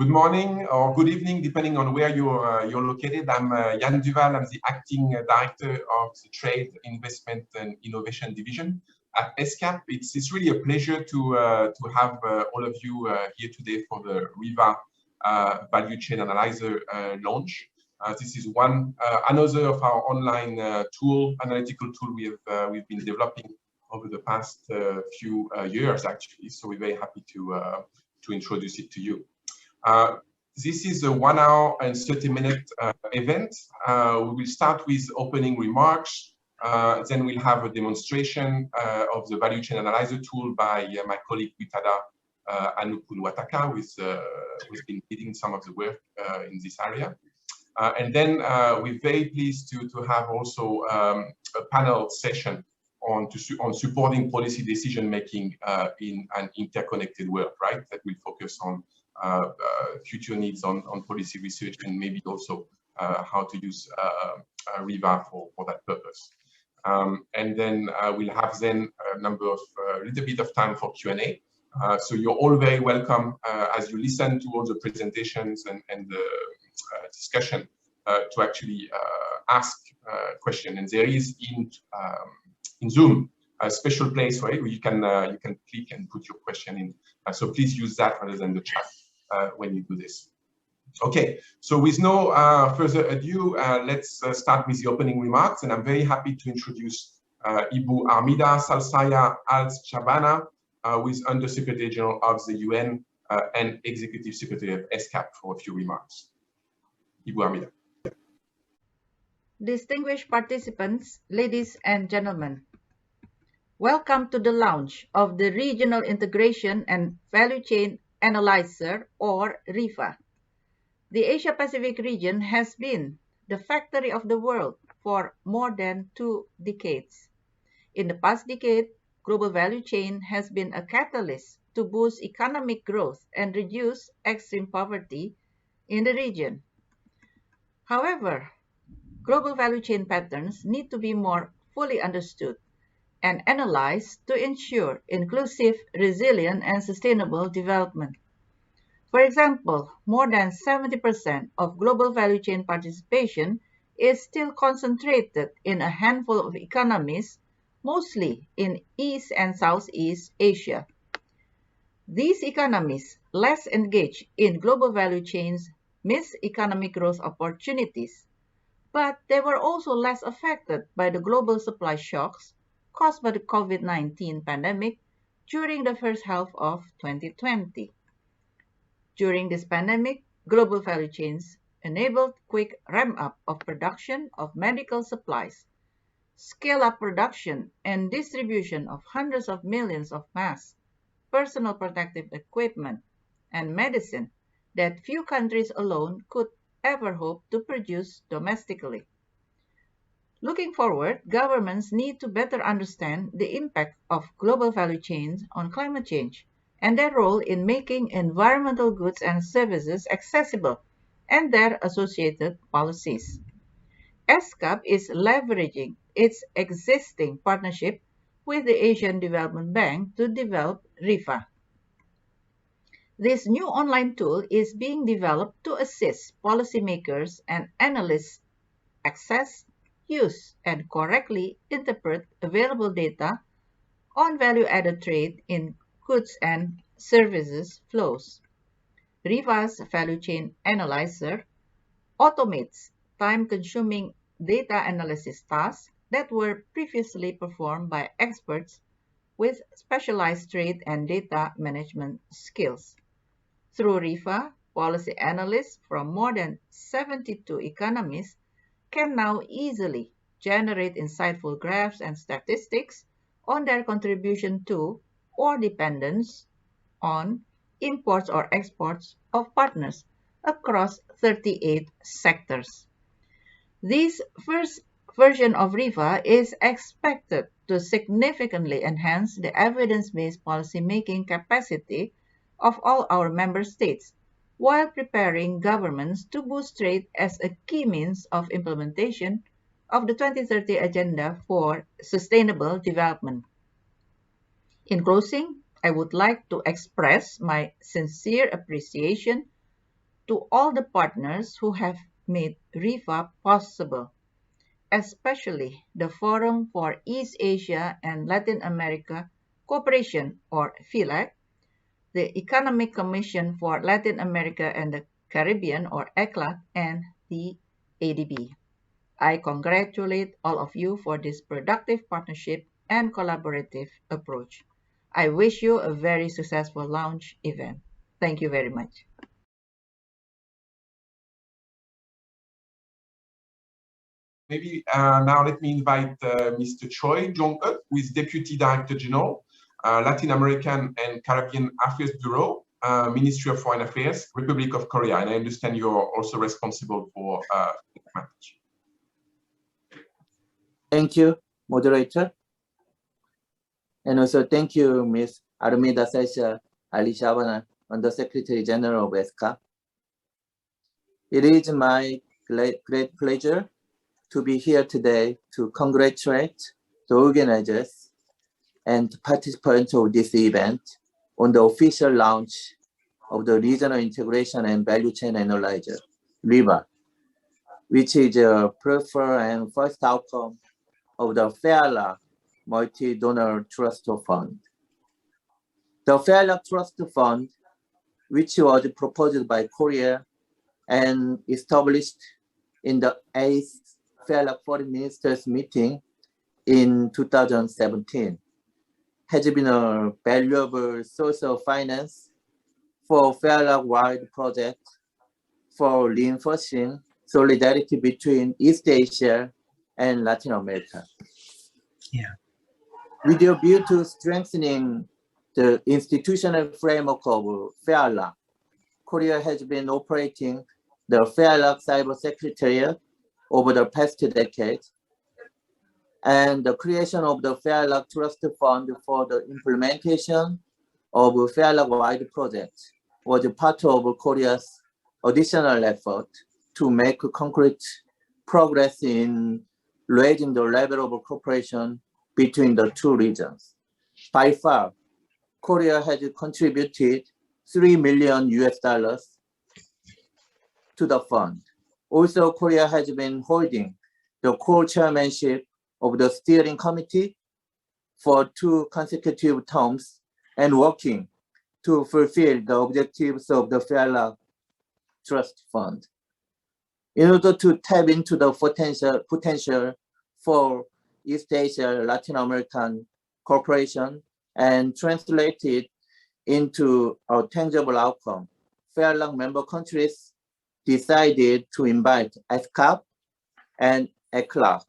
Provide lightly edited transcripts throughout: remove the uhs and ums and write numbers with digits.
Good morning or good evening, depending on where you're located. I'm Jan Duval. I'm the acting director of the Trade, Investment and Innovation Division at ESCAP. It's really a pleasure to have all of you here today for the RIVA Value Chain Analyzer launch. This is another of our online analytical tool we've been developing over the past few years, actually. So we're very happy to introduce it to you. This is a 1 hour and 30-minute event. We will start with opening remarks. Then we'll have a demonstration of the Value Chain Analyzer tool by my colleague Witada Anukunwataka, who's been leading some of the work in this area. And then we're very pleased to have also a panel session on supporting policy decision-making in an interconnected world, right? That will focus on future needs on policy research and maybe also how to use RIVA for that purpose. And then we'll have then a little bit of time for Q&A. So you're all very welcome as you listen to all the presentations and the discussion to actually ask questions. And there is in Zoom a special place, right, where you can click and put your question in. So please use that rather than the chat when you do this. Okay, so with no further ado, let's start with the opening remarks. And I'm very happy to introduce Ibu Armida Salsaya Al-Chabana, who is Under Secretary General of the UN and Executive Secretary of ESCAP, for a few remarks. Ibu Armida. Distinguished participants, ladies and gentlemen, welcome to the launch of the Regional Integration and Value Chain Analyzer, or RIVA. The Asia-Pacific region has been the factory of the world for more than 2 decades. In the past decade, global value chain has been a catalyst to boost economic growth and reduce extreme poverty in the region. However, global value chain patterns need to be more fully understood and analyzed to ensure inclusive, resilient, and sustainable development. For example, more than 70% of global value chain participation is still concentrated in a handful of economies, mostly in East and Southeast Asia. These economies, less engaged in global value chains, miss economic growth opportunities, but they were also less affected by the global supply shocks caused by the COVID-19 pandemic during the first half of 2020. During this pandemic, global value chains enabled quick ramp-up of production of medical supplies, scale-up production and distribution of hundreds of millions of masks, personal protective equipment, and medicine that few countries alone could ever hope to produce domestically. Looking forward, governments need to better understand the impact of global value chains on climate change and their role in making environmental goods and services accessible and their associated policies. ESCAP is leveraging its existing partnership with the Asian Development Bank to develop RIVA. This new online tool is being developed to assist policymakers and analysts access, use, and correctly interpret available data on value-added trade in goods and services flows. RIVA's Value Chain Analyzer automates time-consuming data analysis tasks that were previously performed by experts with specialized trade and data management skills. Through RIVA, policy analysts from more than 72 economies can now easily generate insightful graphs and statistics on their contribution to or dependence on imports or exports of partners across 38 sectors. This first version of RIVA is expected to significantly enhance the evidence-based policymaking capacity of all our member states, while preparing governments to boost trade as a key means of implementation of the 2030 Agenda for Sustainable Development. In closing, I would like to express my sincere appreciation to all the partners who have made RIVA possible, especially the Forum for East Asia and Latin America Cooperation, or FELAC, the Economic Commission for Latin America and the Caribbean, or ECLAC, and the ADB. I congratulate all of you for this productive partnership and collaborative approach. I wish you a very successful launch event. Thank you very much. Maybe now let me invite Mr. Choi Jong-up, who is Deputy Director General, Latin American and Caribbean Affairs Bureau, Ministry of Foreign Affairs, Republic of Korea. And I understand you're also responsible for matters. Thank you, moderator. And also thank you, Ms. Armida Sesha Ali Shabana, Under-Secretary General of ESCAP. It is my great pleasure to be here today to congratulate the organizers and participants of this event on the official launch of the Regional Integration and Value Chain Analyzer, RIVA, which is a preferred and first outcome of the FEALAC Multi-Donor Trust Fund. The FEALAC Trust Fund, which was proposed by Korea and established in the 8th FEALAC Foreign Ministers meeting in 2017, has been a valuable source of finance for FEALAC-wide projects for reinforcing solidarity between East Asia and Latin America. Yeah. With a view to strengthening the institutional framework of FEALAC, Korea has been operating the FEALAC Cyber Secretariat over the past decade, and the creation of the FEALAC Trust Fund for the implementation of FEALAC-wide projects was part of Korea's additional effort to make concrete progress in raising the level of cooperation between the two regions. By far, Korea has contributed $3 million to the fund. Also, Korea has been holding the co-chairmanship of the steering committee for 2 consecutive terms and working to fulfill the objectives of the FEALAC Trust Fund. In order to tap into the potential for East Asia, Latin American cooperation and translate it into a tangible outcome, FEALAC member countries decided to invite ESCAP and ECLAC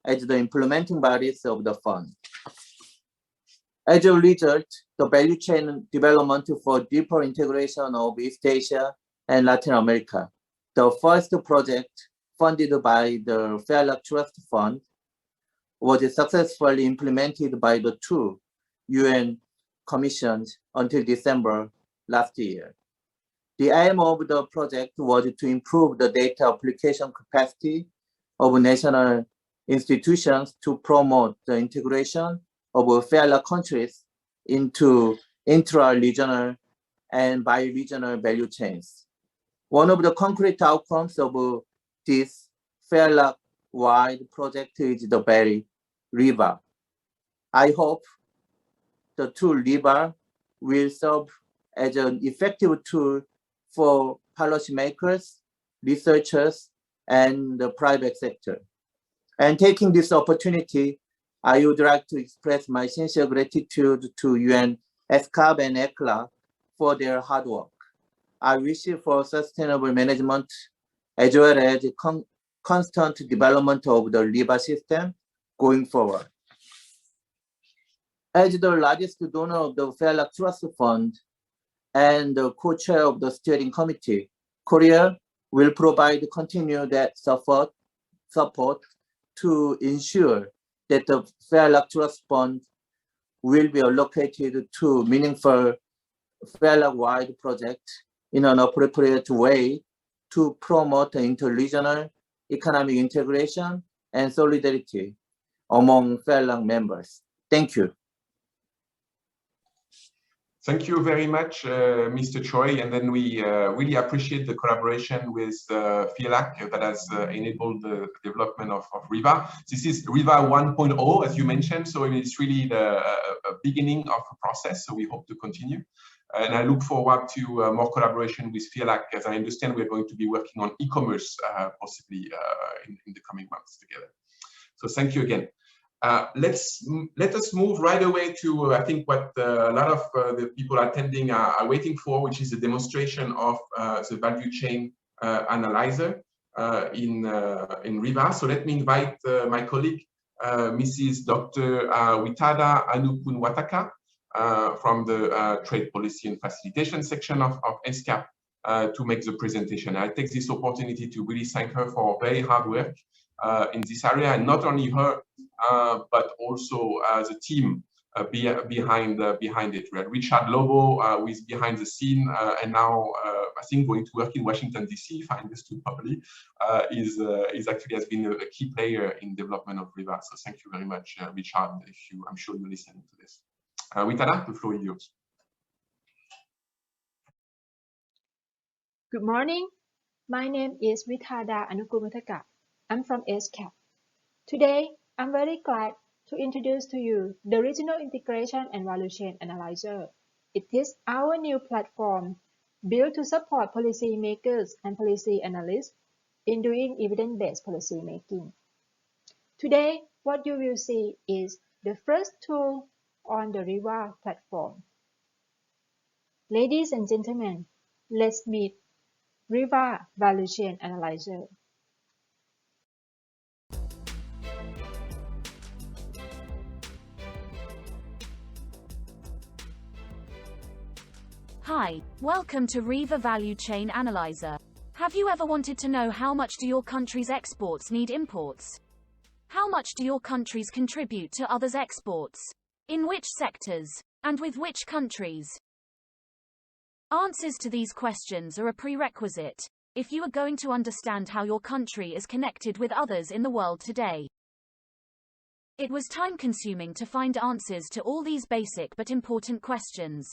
as the implementing bodies of the fund. As a result, the value chain development for deeper integration of East Asia and Latin America, the first project funded by the FEALAC Trust Fund, was successfully implemented by the 2 UN commissions until December last year. The aim of the project was to improve the data application capacity of national institutions to promote the integration of FEALAC countries into intra-regional and bi-regional value chains. One of the concrete outcomes of this FEALAC-wide project is the very RIVA. I hope the tool RIVA will serve as an effective tool for policymakers, researchers, and the private sector. And taking this opportunity, I would like to express my sincere gratitude to UN, ESCAP, and ECLAC for their hard work. I wish for sustainable management as well as constant development of the RIVA system going forward. As the largest donor of the FEALAC Trust Fund and the co-chair of the steering committee, Korea will provide continued support to ensure that the FEALAC Trust Fund will be allocated to meaningful FEALAC-wide projects in an appropriate way to promote interregional economic integration and solidarity among FEALAC members. Thank you. Thank you very much, Mr. Choi. And then we really appreciate the collaboration with FILAC that has enabled the development of RIVA. This is RIVA 1.0, as you mentioned. So it's really the beginning of a process. So we hope to continue. And I look forward to more collaboration with FILAC. As I understand, we're going to be working on e-commerce possibly in the coming months together. So thank you again. Let us move right away to I think what a lot of the people attending are waiting for, which is a demonstration of the value chain analyzer in RIVA. So let me invite my colleague, Mrs. Dr. Witada Anukunwataka from the Trade Policy and Facilitation section of ESCAP to make the presentation. I take this opportunity to really thank her for very hard work in this area, and not only her, but also the team behind it. We had Richard Lobo, who is behind the scene, and now I think going to work in Washington DC, if I understood properly, is actually has been a key player in development of RIVA. So thank you very much, Richard. I'm sure you're listening to this. Witada, the floor is yours. Good morning. My name is Witada Anukumutaka. I'm from ESCAP. Today, I'm very glad to introduce to you the Regional Integration and Value Chain Analyzer. It is our new platform built to support policymakers and policy analysts in doing evidence-based policy making. Today, what you will see is the first tool on the RIVA platform. Ladies and gentlemen, let's meet RIVA Value Chain Analyzer. Hi, welcome to RIVA Value Chain Analyzer. Have you ever wanted to know how much do your country's exports need imports? How much do your countries contribute to others' exports? In which sectors? And with which countries? Answers to these questions are a prerequisite if you are going to understand how your country is connected with others in the world today. It was time-consuming to find answers to all these basic but important questions.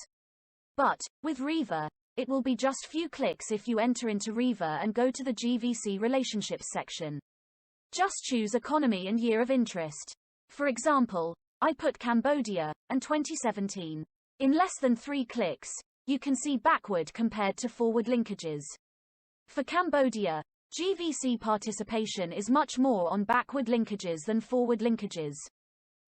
But, with RIVA, it will be just few clicks if you enter into RIVA and go to the GVC Relationships section. Just choose Economy and Year of Interest. For example, I put Cambodia, and 2017. In less than 3 clicks, you can see backward compared to forward linkages. For Cambodia, GVC participation is much more on backward linkages than forward linkages.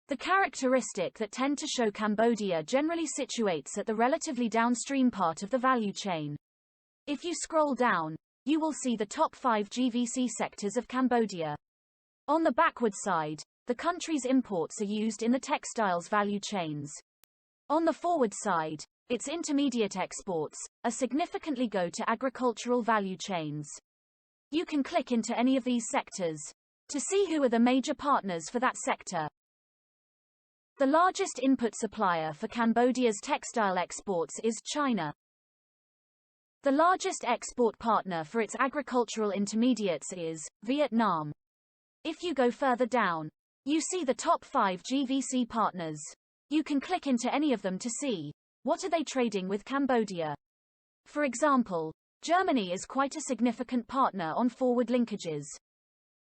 The characteristic that tend to show Cambodia generally situates at the relatively downstream part of the value chain. If you scroll down, you will see the top 5 GVC sectors of Cambodia. On the backward side, the country's imports are used in the textiles value chains. On the forward side, its intermediate exports are significantly go to agricultural value chains. You can click into any of these sectors to see who are the major partners for that sector. The largest input supplier for Cambodia's textile exports is China. The largest export partner for its agricultural intermediates is Vietnam. If you go further down, you see the top 5 GVC partners. You can click into any of them to see what are they trading with Cambodia. For example, Germany is quite a significant partner on forward linkages.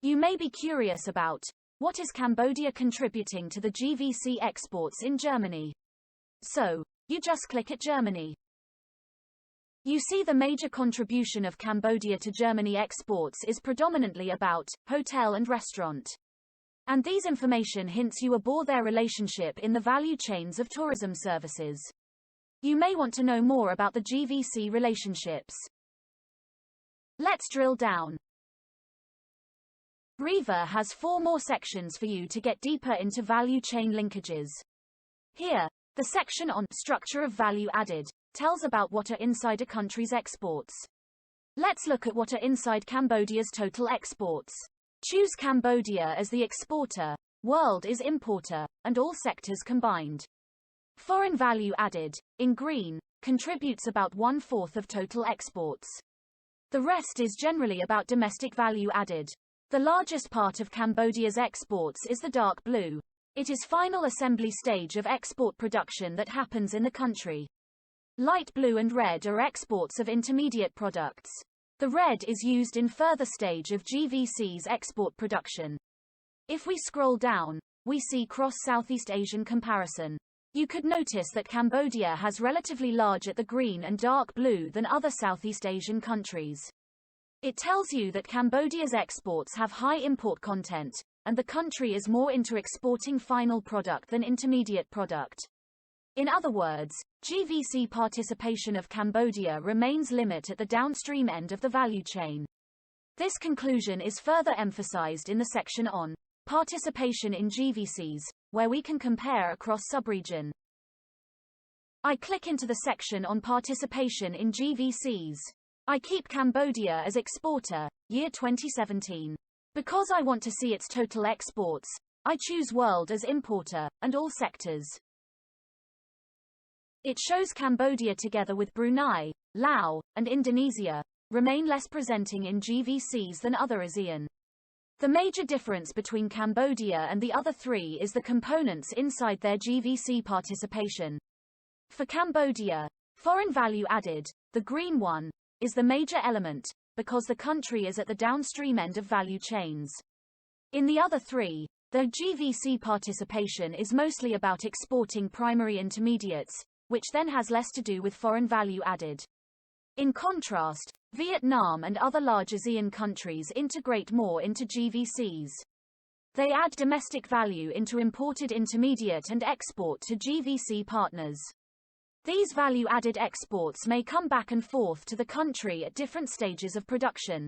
You may be curious about what is Cambodia contributing to the GVC exports in Germany. So, you just click at Germany. You see the major contribution of Cambodia to Germany exports is predominantly about hotel and restaurant. And these information hints you about their relationship in the value chains of tourism services. You may want to know more about the GVC relationships. Let's drill down. RIVA has 4 more sections for you to get deeper into value chain linkages. Here, the section on structure of value added tells about what are inside a country's exports. Let's look at what are inside Cambodia's total exports. Choose Cambodia as the exporter, world is importer, and all sectors combined. Foreign value added, in green, contributes about 1/4 of total exports. The rest is generally about domestic value added. The largest part of Cambodia's exports is the dark blue. It is final assembly stage of export production that happens in the country. Light blue and red are exports of intermediate products. The red is used in further stage of GVC's export production. If we scroll down, we see cross-Southeast Asian comparison. You could notice that Cambodia has relatively large at the green and dark blue than other Southeast Asian countries. It tells you that Cambodia's exports have high import content, and the country is more into exporting final product than intermediate product. In other words, GVC participation of Cambodia remains limited at the downstream end of the value chain. This conclusion is further emphasized in the section on participation in GVCs, where we can compare across subregion. I click into the section on participation in GVCs. I keep Cambodia as exporter, year 2017. Because I want to see its total exports, I choose world as importer, and all sectors. It shows Cambodia together with Brunei, Laos, and Indonesia, remain less presenting in GVCs than other ASEAN. The major difference between Cambodia and the other three is the components inside their GVC participation. For Cambodia, foreign value added, the green one, is the major element, because the country is at the downstream end of value chains. In the other three, their GVC participation is mostly about exporting primary intermediates, which then has less to do with foreign value added. In contrast, Vietnam and other large ASEAN countries integrate more into GVCs. They add domestic value into imported intermediate and export to GVC partners. These value-added exports may come back and forth to the country at different stages of production.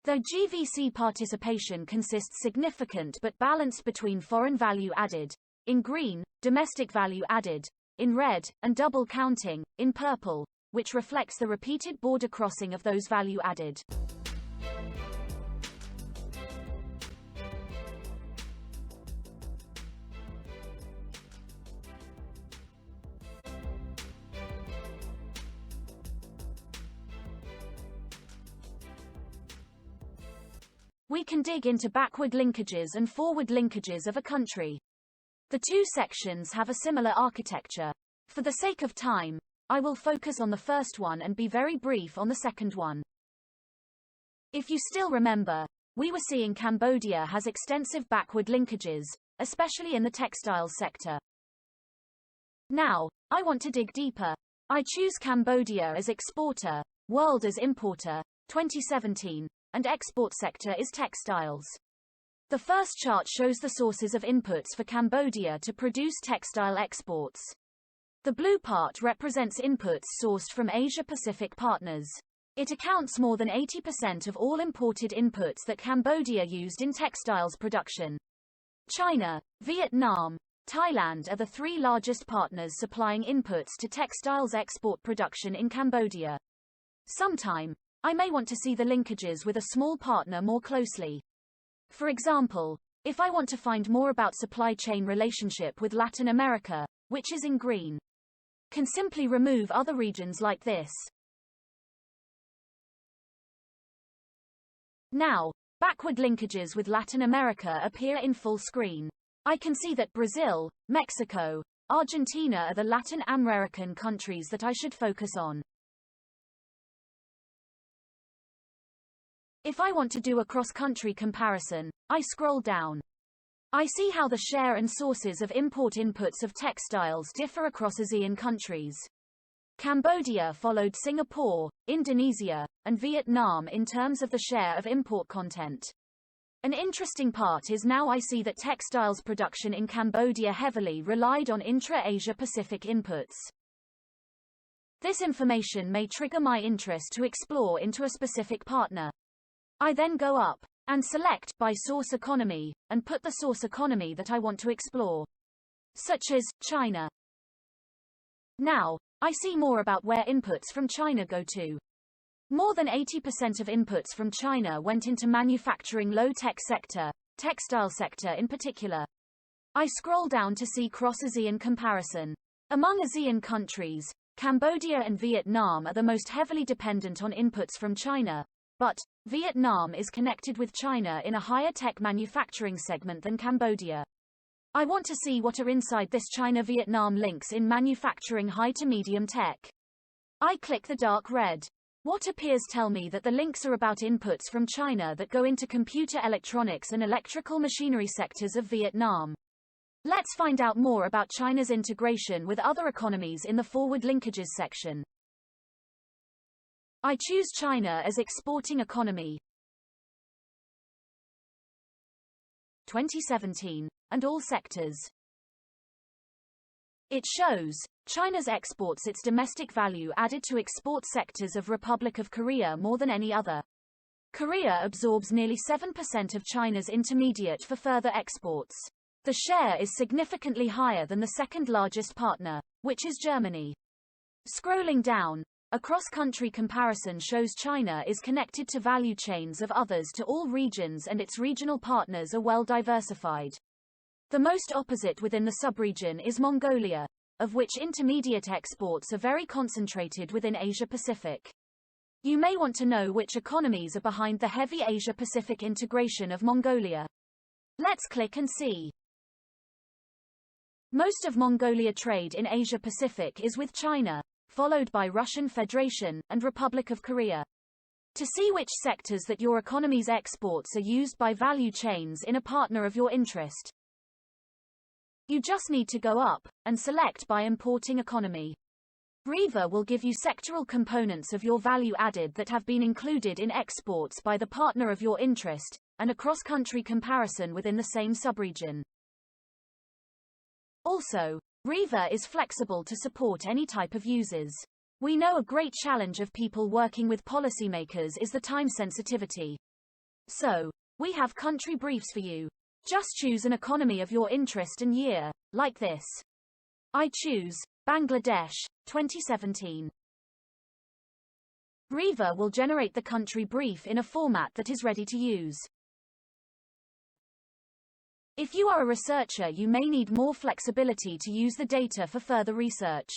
Their GVC participation consists significant but balanced between foreign value added, in green, domestic value added, in red, and double counting, in purple, which reflects the repeated border crossing of those value added. We can dig into backward linkages and forward linkages of a country. The two sections have a similar architecture. For the sake of time, I will focus on the first one and be very brief on the second one. If you still remember, we were seeing Cambodia has extensive backward linkages, especially in the textiles sector. Now, I want to dig deeper. I choose Cambodia as exporter, world as importer, 2017, and export sector is textiles. The first chart shows the sources of inputs for Cambodia to produce textile exports. The blue part represents inputs sourced from Asia-Pacific partners. It accounts more than 80% of all imported inputs that Cambodia used in textiles production. China, Vietnam, Thailand are the three largest partners supplying inputs to textiles export production in Cambodia. Sometime, I may want to see the linkages with a small partner more closely. For example, if I want to find more about supply chain relationship with Latin America, which is in green, can simply remove other regions like this. Now, backward linkages with Latin America appear in full screen. I can see that Brazil, Mexico, Argentina are the Latin American countries that I should focus on. If I want to do a cross-country comparison, I scroll down. I see how the share and sources of import inputs of textiles differ across ASEAN countries. Cambodia followed Singapore, Indonesia, and Vietnam in terms of the share of import content. An interesting part is now I see that textiles production in Cambodia heavily relied on intra-Asia-Pacific inputs. This information may trigger my interest to explore into a specific partner. I then go up and select by source economy and put the source economy that I want to explore, such as China. Now, I see more about where inputs from China go to. More than 80% of inputs from China went into manufacturing low-tech sector, textile sector in particular. I scroll down to see cross-ASEAN comparison. Among ASEAN countries, Cambodia and Vietnam are the most heavily dependent on inputs from China, but Vietnam is connected with China in a higher tech manufacturing segment than Cambodia. I want to see what are inside this China-Vietnam links in manufacturing high to medium tech. I click the dark red. What appears tell me that the links are about inputs from China that go into computer electronics and electrical machinery sectors of Vietnam. Let's find out more about China's integration with other economies in the forward linkages section. I choose China as exporting economy. 2017, and all sectors. It shows China's exports its domestic value added to export sectors of Republic of Korea more than any other. Korea absorbs nearly 7% of China's intermediate for further exports. The share is significantly higher than the second largest partner, which is Germany. Scrolling down, a cross-country comparison shows China is connected to value chains of others to all regions and its regional partners are well diversified. The most opposite within the subregion is Mongolia, of which intermediate exports are very concentrated within Asia-Pacific. You may want to know which economies are behind the heavy Asia-Pacific integration of Mongolia. Let's click and see. Most of Mongolia trade in Asia-Pacific is with China, followed by Russian Federation and Republic of Korea. To see which sectors that your economy's exports are used by value chains in a partner of your interest, you just need to go up and select by importing economy. RIVA will give you sectoral components of your value added that have been included in exports by the partner of your interest, and a cross-country comparison within the same subregion. Also, RIVA is flexible to support any type of users. We know a great challenge of people working with policymakers is the time sensitivity. So, we have country briefs for you. Just choose an economy of your interest and year, like this. I choose Bangladesh, 2017. RIVA will generate the country brief in a format that is ready to use. If you are a researcher, you may need more flexibility to use the data for further research.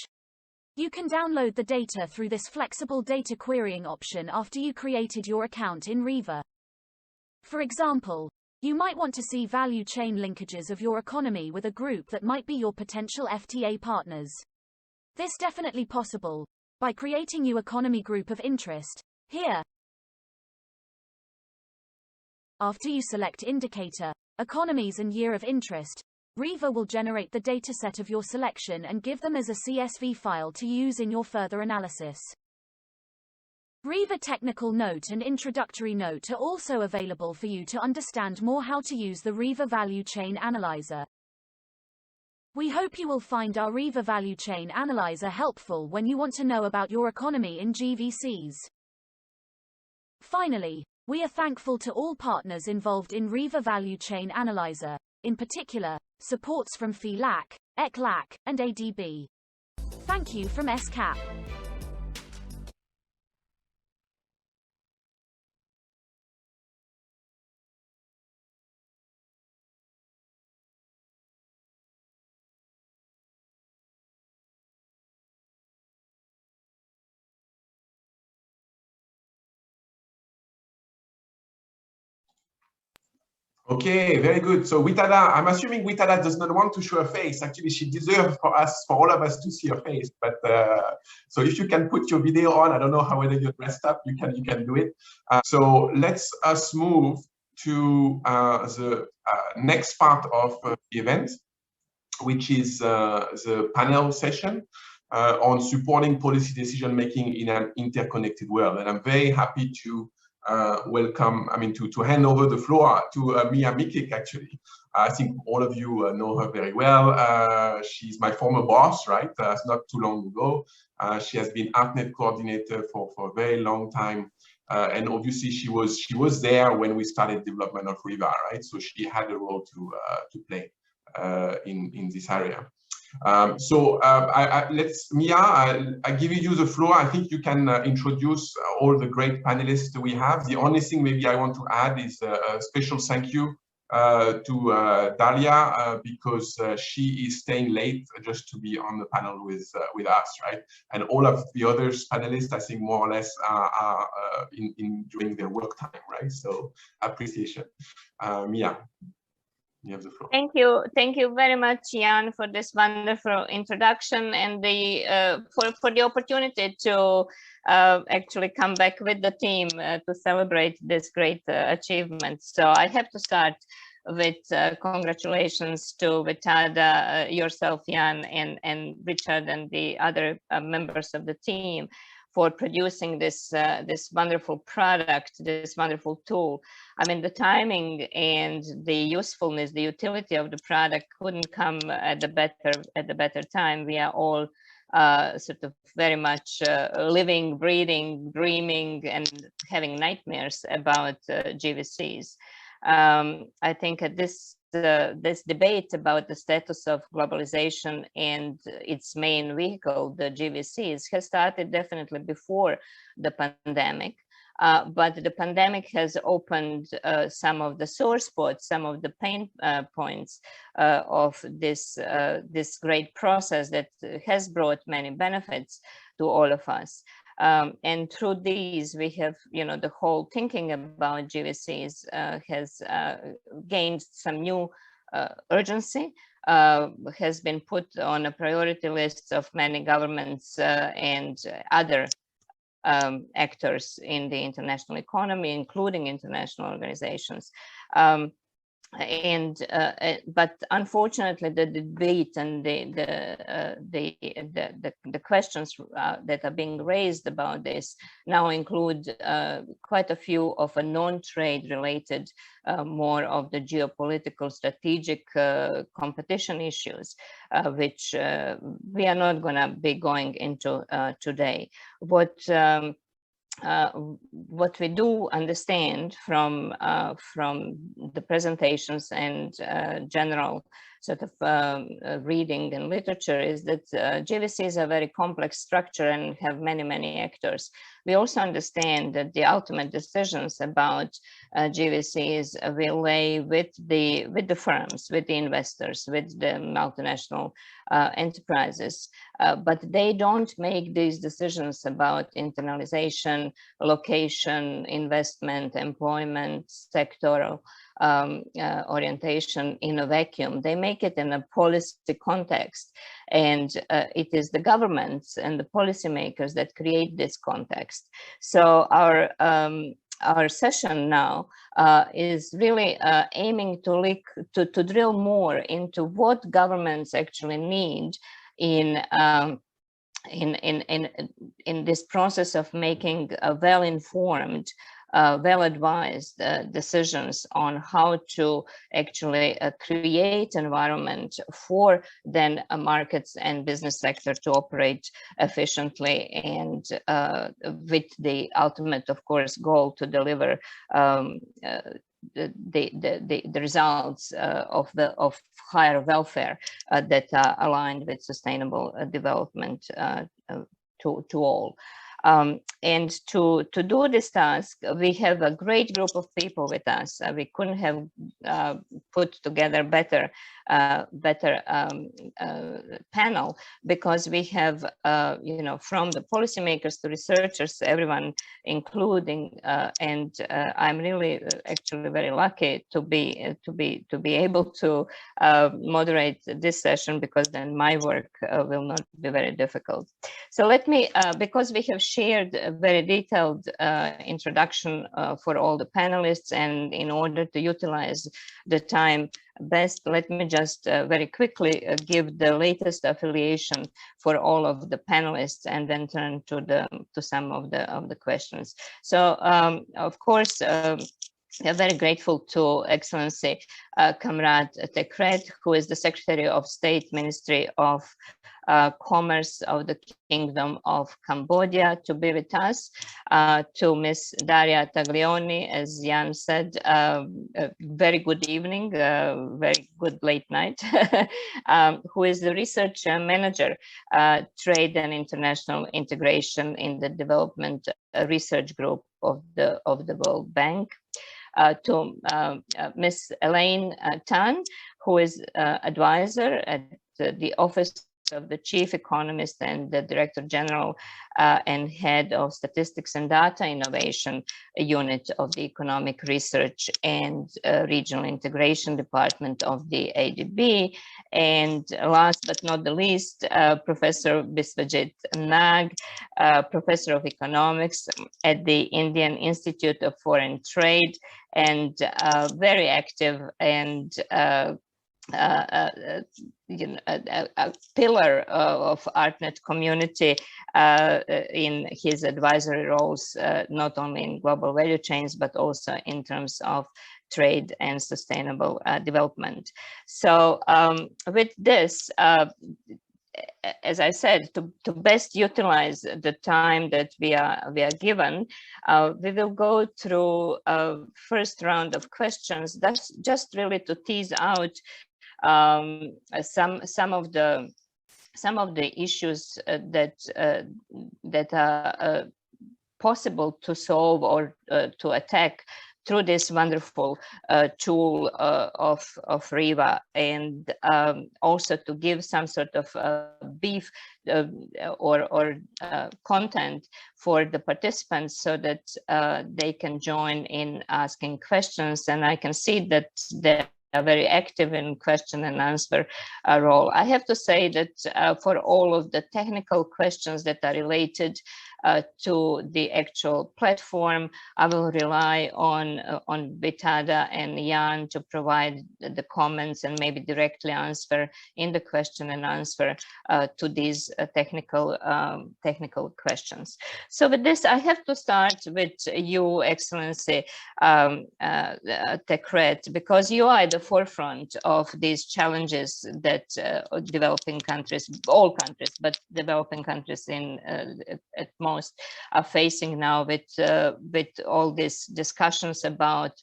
You can download the data through this flexible data querying option after you created your account in RIVA. For example, you might want to see value chain linkages of your economy with a group that might be your potential FTA partners. This definitely possible by creating your economy group of interest here. After you select indicator, economies and year of interest, RIVA will generate the dataset of your selection and give them as a CSV file to use in your further analysis. RIVA technical note and introductory note are also available for you to understand more how to use the RIVA Value Chain Analyzer. We hope you will find our RIVA Value Chain Analyzer helpful when you want to know about your economy in GVCs. Finally, we are thankful to all partners involved in RIVA Value Chain Analyzer, in particular, supports from FILAC, ECLAC, and ADB. Thank you from ESCAP. Okay, very good. So Witada, I'm assuming Witada does not want to show her face. Actually, she deserves for all of us to see her face. But so if you can put your video on, I don't know how whether you're dressed up, you can do it. So let's us move to the next part of the event, which is the panel session on supporting policy decision making in an interconnected world. And I'm very happy to to hand over the floor to Mia Mikic, actually. I think all of you know her very well. She's my former boss, right? Not too long ago. She has been ArtNet coordinator for a very long time. And obviously she was there when we started development of RIVA, right? So she had a role to play in this area. Mia, I give you the floor. I think you can introduce all the great panelists we have. The only thing maybe I want to add is a special thank you to Dalia because she is staying late just to be on the panel with us, right? And all of the other panelists, I think more or less are in doing their work time, right? So appreciation. Mia. You have the floor. Thank you very much, Jan, for this wonderful introduction and for the opportunity to actually come back with the team to celebrate this great achievement. So I have to start with congratulations to Vitada, yourself, Jan, and Richard, and the other members of the team for producing this this wonderful product, this wonderful tool. I mean, the timing and the usefulness, the utility of the product couldn't come at the better time. We are all sort of very much living, breathing, dreaming, and having nightmares about GVCs. I think this debate about the status of globalization and its main vehicle, the GVCs, has started definitely before the pandemic. But the pandemic has opened some of the sore spots, some of the pain points of this great process that has brought many benefits to all of us. And through these, we have, the whole thinking about GVCs has gained some new urgency, has been put on a priority list of many governments and other actors in the international economy, including international organizations. But unfortunately, the debate and the questions that are being raised about this now include quite a few of a non-trade related, more of the geopolitical, strategic competition issues, which we are not going to be going into today. What we do understand from the presentations and general sort of reading and literature is that GVC is a very complex structure and have many actors. We also understand that the ultimate decisions about GVCs will lay with the firms, with the investors, with the multinational enterprises, but they don't make these decisions about internalization, location, investment, employment, sectoral orientation in a vacuum. They make it in a policy context, and it is the governments and the policymakers that create this context. So our session now is really aiming to drill more into what governments actually need in this process of making a well-informed, well-advised decisions on how to actually create environment for then markets and business sector to operate efficiently and with the ultimate, of course, goal to deliver the results of higher welfare that are aligned with sustainable development to all. And to do this task, we have a great group of people with us. We couldn't have put together better panel, because we have, from the policymakers to researchers, everyone, including, and I'm really actually very lucky to be able to moderate this session, because then my work will not be very difficult. So let me, because we have shared a very detailed introduction for all the panelists, and in order to utilize the time best, let me just very quickly give the latest affiliation for all of the panelists, and then turn to some of the questions. So of course, we are very grateful to Excellency Kamrat Tekret, who is the Secretary of State, Ministry of Commerce of the Kingdom of Cambodia, to be with us, to Ms. Daria Taglioni, as Jan said, very good evening, very good late night, who is the Research Manager, Trade and International Integration in the Development Research Group of the World Bank, to Ms. Elaine Tan, who is advisor at the Office of the chief economist and the director general and head of statistics and data innovation unit of the economic research and regional integration department of the ADB. And last but not the least, Professor Biswajit Nag, professor of economics at the Indian Institute of Foreign Trade, and very active and a pillar of ArtNet community in his advisory roles, not only in global value chains, but also in terms of trade and sustainable development. So with this, as I said, to best utilize the time that we are given, we will go through a first round of questions. That's just really to tease out some of the issues that are possible to solve or to attack through this wonderful tool of RIVA, and also to give some sort of brief or content for the participants so that they can join in asking questions. And I can see that they are very active in question and answer role. I have to say that for all of the technical questions that are related to the actual platform, I will rely on Vitada and Jan to provide the comments and maybe directly answer in the question and answer to these technical questions. So with this, I have to start with you, Excellency Tekret, because you are at the forefront of these challenges that developing countries, all countries, but developing countries in at most are facing now with all these discussions about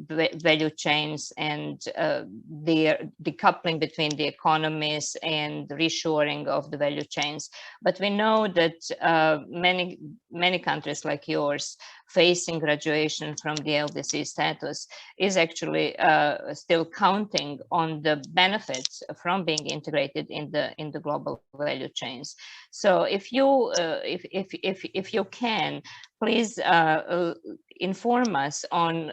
value chains and the decoupling between the economies and reshoring of the value chains. But we know that many countries like yours facing graduation from the LDC status is actually still counting on the benefits from being integrated in the global value chains. So if you can, please inform us on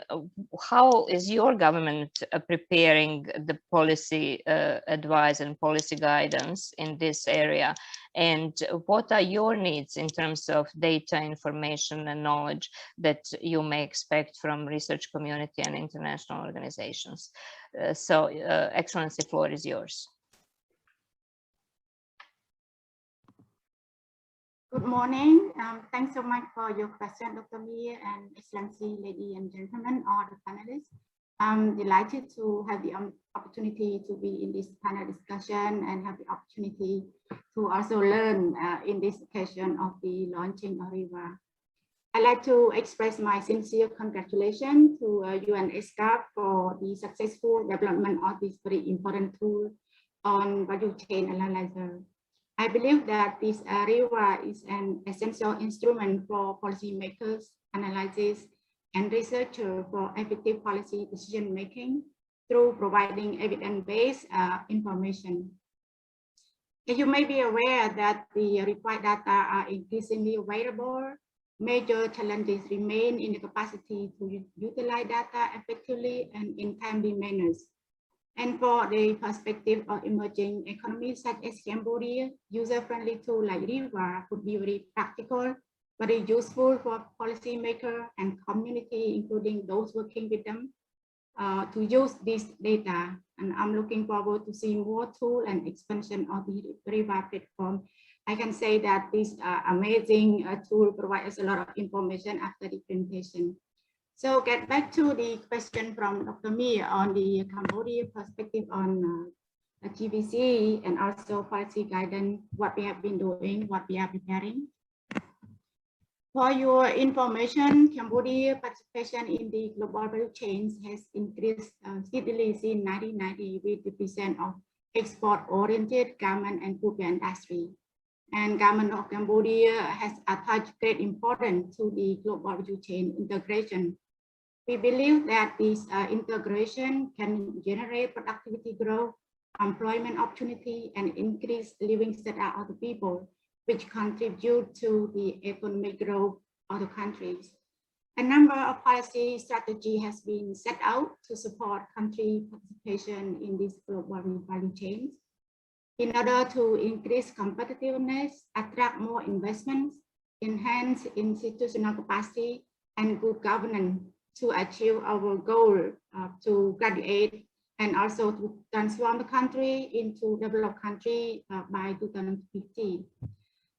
how is your government preparing the policy advice and policy guidance in this area, and what are your needs in terms of data, information and knowledge that you may expect from research community and international organizations. So Excellency, floor is yours. Good morning. Thanks so much for your question, Dr. Mia and Excellency, ladies and gentlemen, all the panelists. I'm delighted to have the opportunity to be in this panel discussion and have the opportunity to also learn in this occasion of the launching of RIVA. I'd like to express my sincere congratulations to UN ESCAP for the successful development of this very important tool on value chain analyzer. I believe that this RIVA is an essential instrument for policymakers, analysts, and researchers for effective policy decision making through providing evidence-based information. As you may be aware that the required data are increasingly available, major challenges remain in the capacity to utilize data effectively and in timely manners. And for the perspective of emerging economies such as Cambodia, user-friendly tool like RIVA could be very practical, very useful for policymakers and community, including those working with them, to use this data. And I'm looking forward to seeing more tools and expansion of the RIVA platform. I can say that this amazing tool provides us a lot of information after the presentation. So get back to the question from Dr. Mia on the Cambodia perspective on GVC and also policy guidance, what we have been doing, what we are preparing. For your information, Cambodia participation in the global value chains has increased steadily since 1990 with the percent of export-oriented garment and footwear industry. And government of Cambodia has attached great importance to the global value chain integration. We believe that this integration can generate productivity growth, employment opportunity, and increased living standard of the people, which contribute to the economic growth of the countries. A number of policy strategy has been set out to support country participation in this global value chains in order to increase competitiveness, attract more investments, enhance institutional capacity, and good governance to achieve our goal to graduate and also to transform the country into developed country by 2050.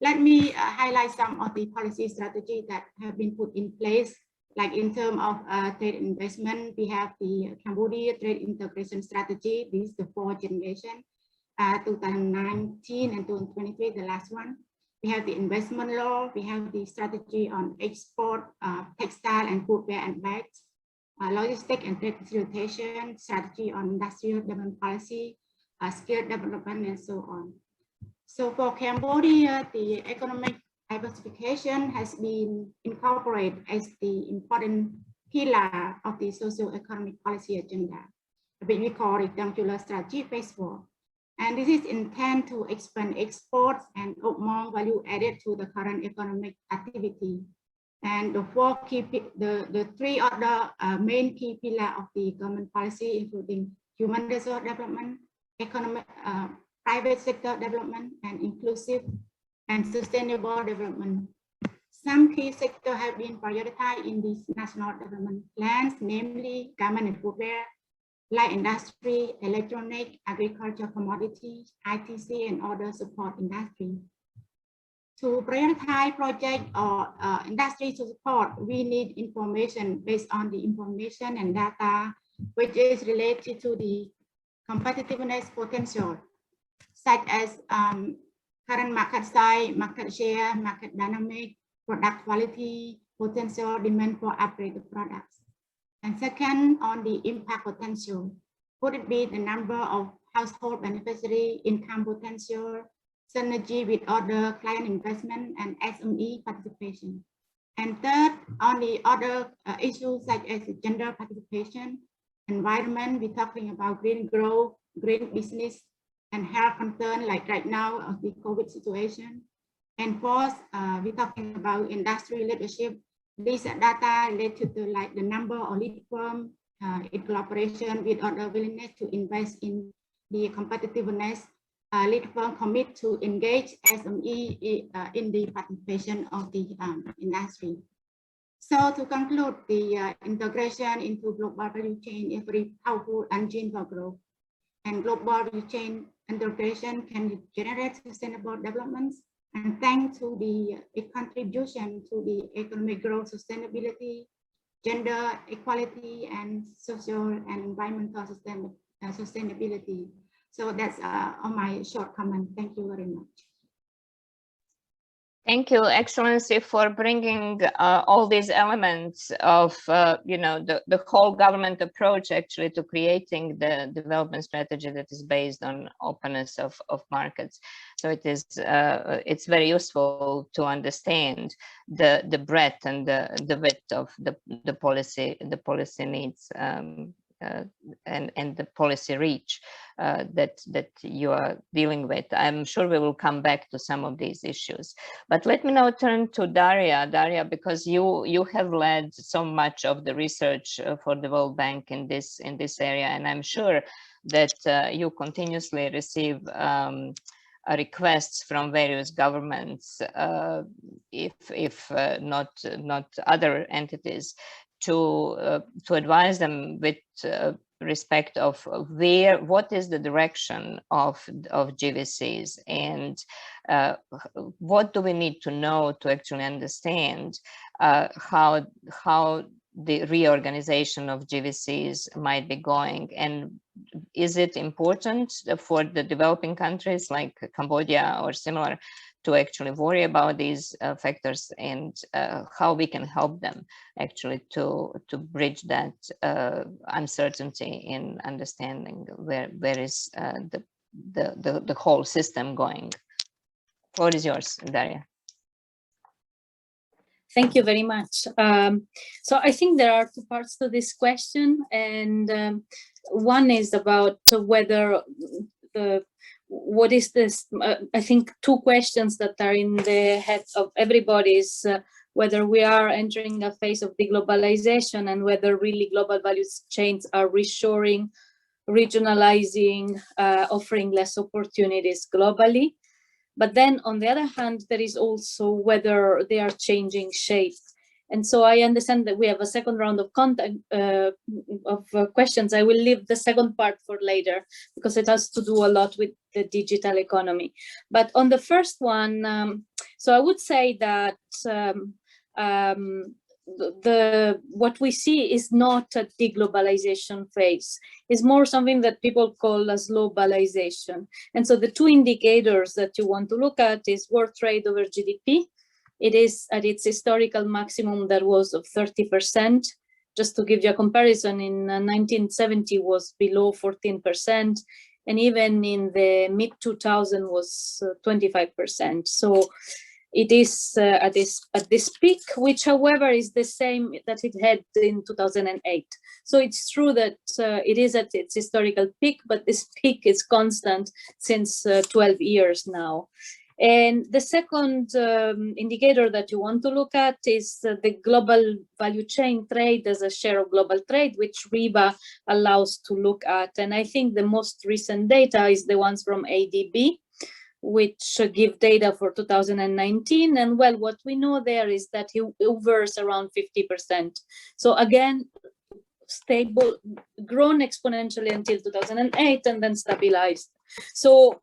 Let me highlight some of the policy strategies that have been put in place. Like in terms of trade investment, we have the Cambodia Trade Integration Strategy. This is the fourth generation, 2019 and 2023, the last one. We have the investment law. We have the strategy on export, textile and footwear and bags, logistics and trade facilitation, strategy on industrial development policy, skill development, and so on. So for Cambodia, the economic diversification has been incorporated as the important pillar of the socio-economic policy agenda, which we call rectangular strategy phase 4. And this is intended to expand exports and add more value added to the current economic activity. And the three other main key pillars of the government policy, including human resource development, economic, private sector development, and inclusive and sustainable development. Some key sectors have been prioritized in these national development plans, namely garment and footwear, light industry, electronic, agriculture commodities, ITC, and other support industry. To prioritize project or industry to support, we need information based on the information and data which is related to the competitiveness potential, such as current market size, market share, market dynamic, product quality, potential demand for upgraded products. And second, on the impact potential, would it be the number of household beneficiary, income potential, synergy with other client investment, and SME participation. And third, on the other issues such as gender participation, environment, we're talking about green growth, green business, and health concern, like right now of the COVID situation. And fourth, we're talking about industry leadership. These data related to like the number of lead firm in collaboration with other willingness to invest in the competitiveness. Lead firm commit to engage SME in the participation of the industry. So to conclude, the integration into global value chain is a very powerful engine for growth. And global value chain integration can generate sustainable developments, and thanks to the contribution to the economic growth, sustainability, gender equality, and social and environmental sustainability. So that's all my short comment. Thank you very much. Thank you, Excellency, for bringing all these elements of, you know, the whole government approach actually to creating the development strategy that is based on openness of markets. So it is, it's very useful to understand the breadth and the width of the policy needs. And the policy reach that you are dealing with. I'm sure we will come back to some of these issues. But let me now turn to Daria. Daria, because you have led so much of the research for the World Bank in this area, and I'm sure that you continuously receive requests from various governments, if not other entities, to advise them with respect of what is the direction of GVCs, and what do we need to know to actually understand how the reorganization of GVCs might be going, and is it important for the developing countries like Cambodia or similar to actually worry about these factors, and how we can help them actually to bridge that uncertainty in understanding where is the whole system going. Floor is yours, Daria. Thank you very much. So I think there are two parts to this question, and one is about whether what is this? I think two questions that are in the head of everybody is whether we are entering a phase of deglobalization and whether really global value chains are reshoring, regionalizing, offering less opportunities globally. But then on the other hand, there is also whether they are changing shape. And so I understand that we have a second round of questions. I will leave the second part for later because it has to do a lot with the digital economy. But on the first one, so I would say that what we see is not a deglobalization phase. It's more something that people call as globalization. And so the two indicators that you want to look at is world trade over GDP. It is at its historical maximum that was of 30%. Just to give you a comparison, in 1970 was below 14%, and even in the mid 2000 was 25%. So it is at this peak, which however is the same that it had in 2008. So it's true that it is at its historical peak, but this peak is constant since 12 years now. And the second indicator that you want to look at is the global value chain trade as a share of global trade, which RIVA allows to look at. And I think the most recent data is the ones from ADB, which give data for 2019. And well, what we know there is that it hovers around 50%. So again, stable, grown exponentially until 2008 and then stabilized. So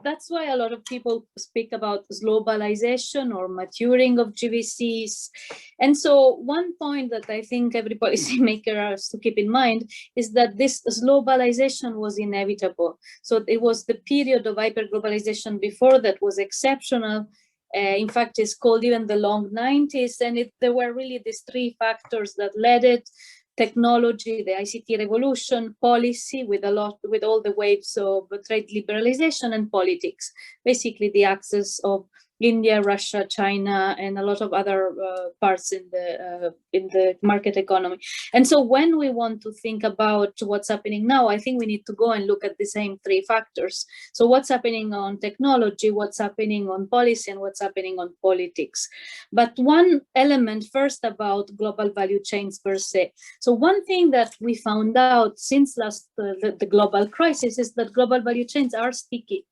that's why a lot of people speak about globalization or maturing of GVCs. And so one point that I think every policymaker has to keep in mind is that this globalization was inevitable. So it was the period of hyperglobalization before that was exceptional. In fact, it's called even the long 90s. And there were really these three factors that led it: technology, the ICT revolution, policy with all the waves of trade liberalization, and politics, basically the access of India, Russia, China, and a lot of other parts in the market economy. And so when we want to think about what's happening now, I think we need to go and look at the same three factors. So what's happening on technology, what's happening on policy, and what's happening on politics. But one element first about global value chains per se. So one thing that we found out since the global crisis is that global value chains are sticky.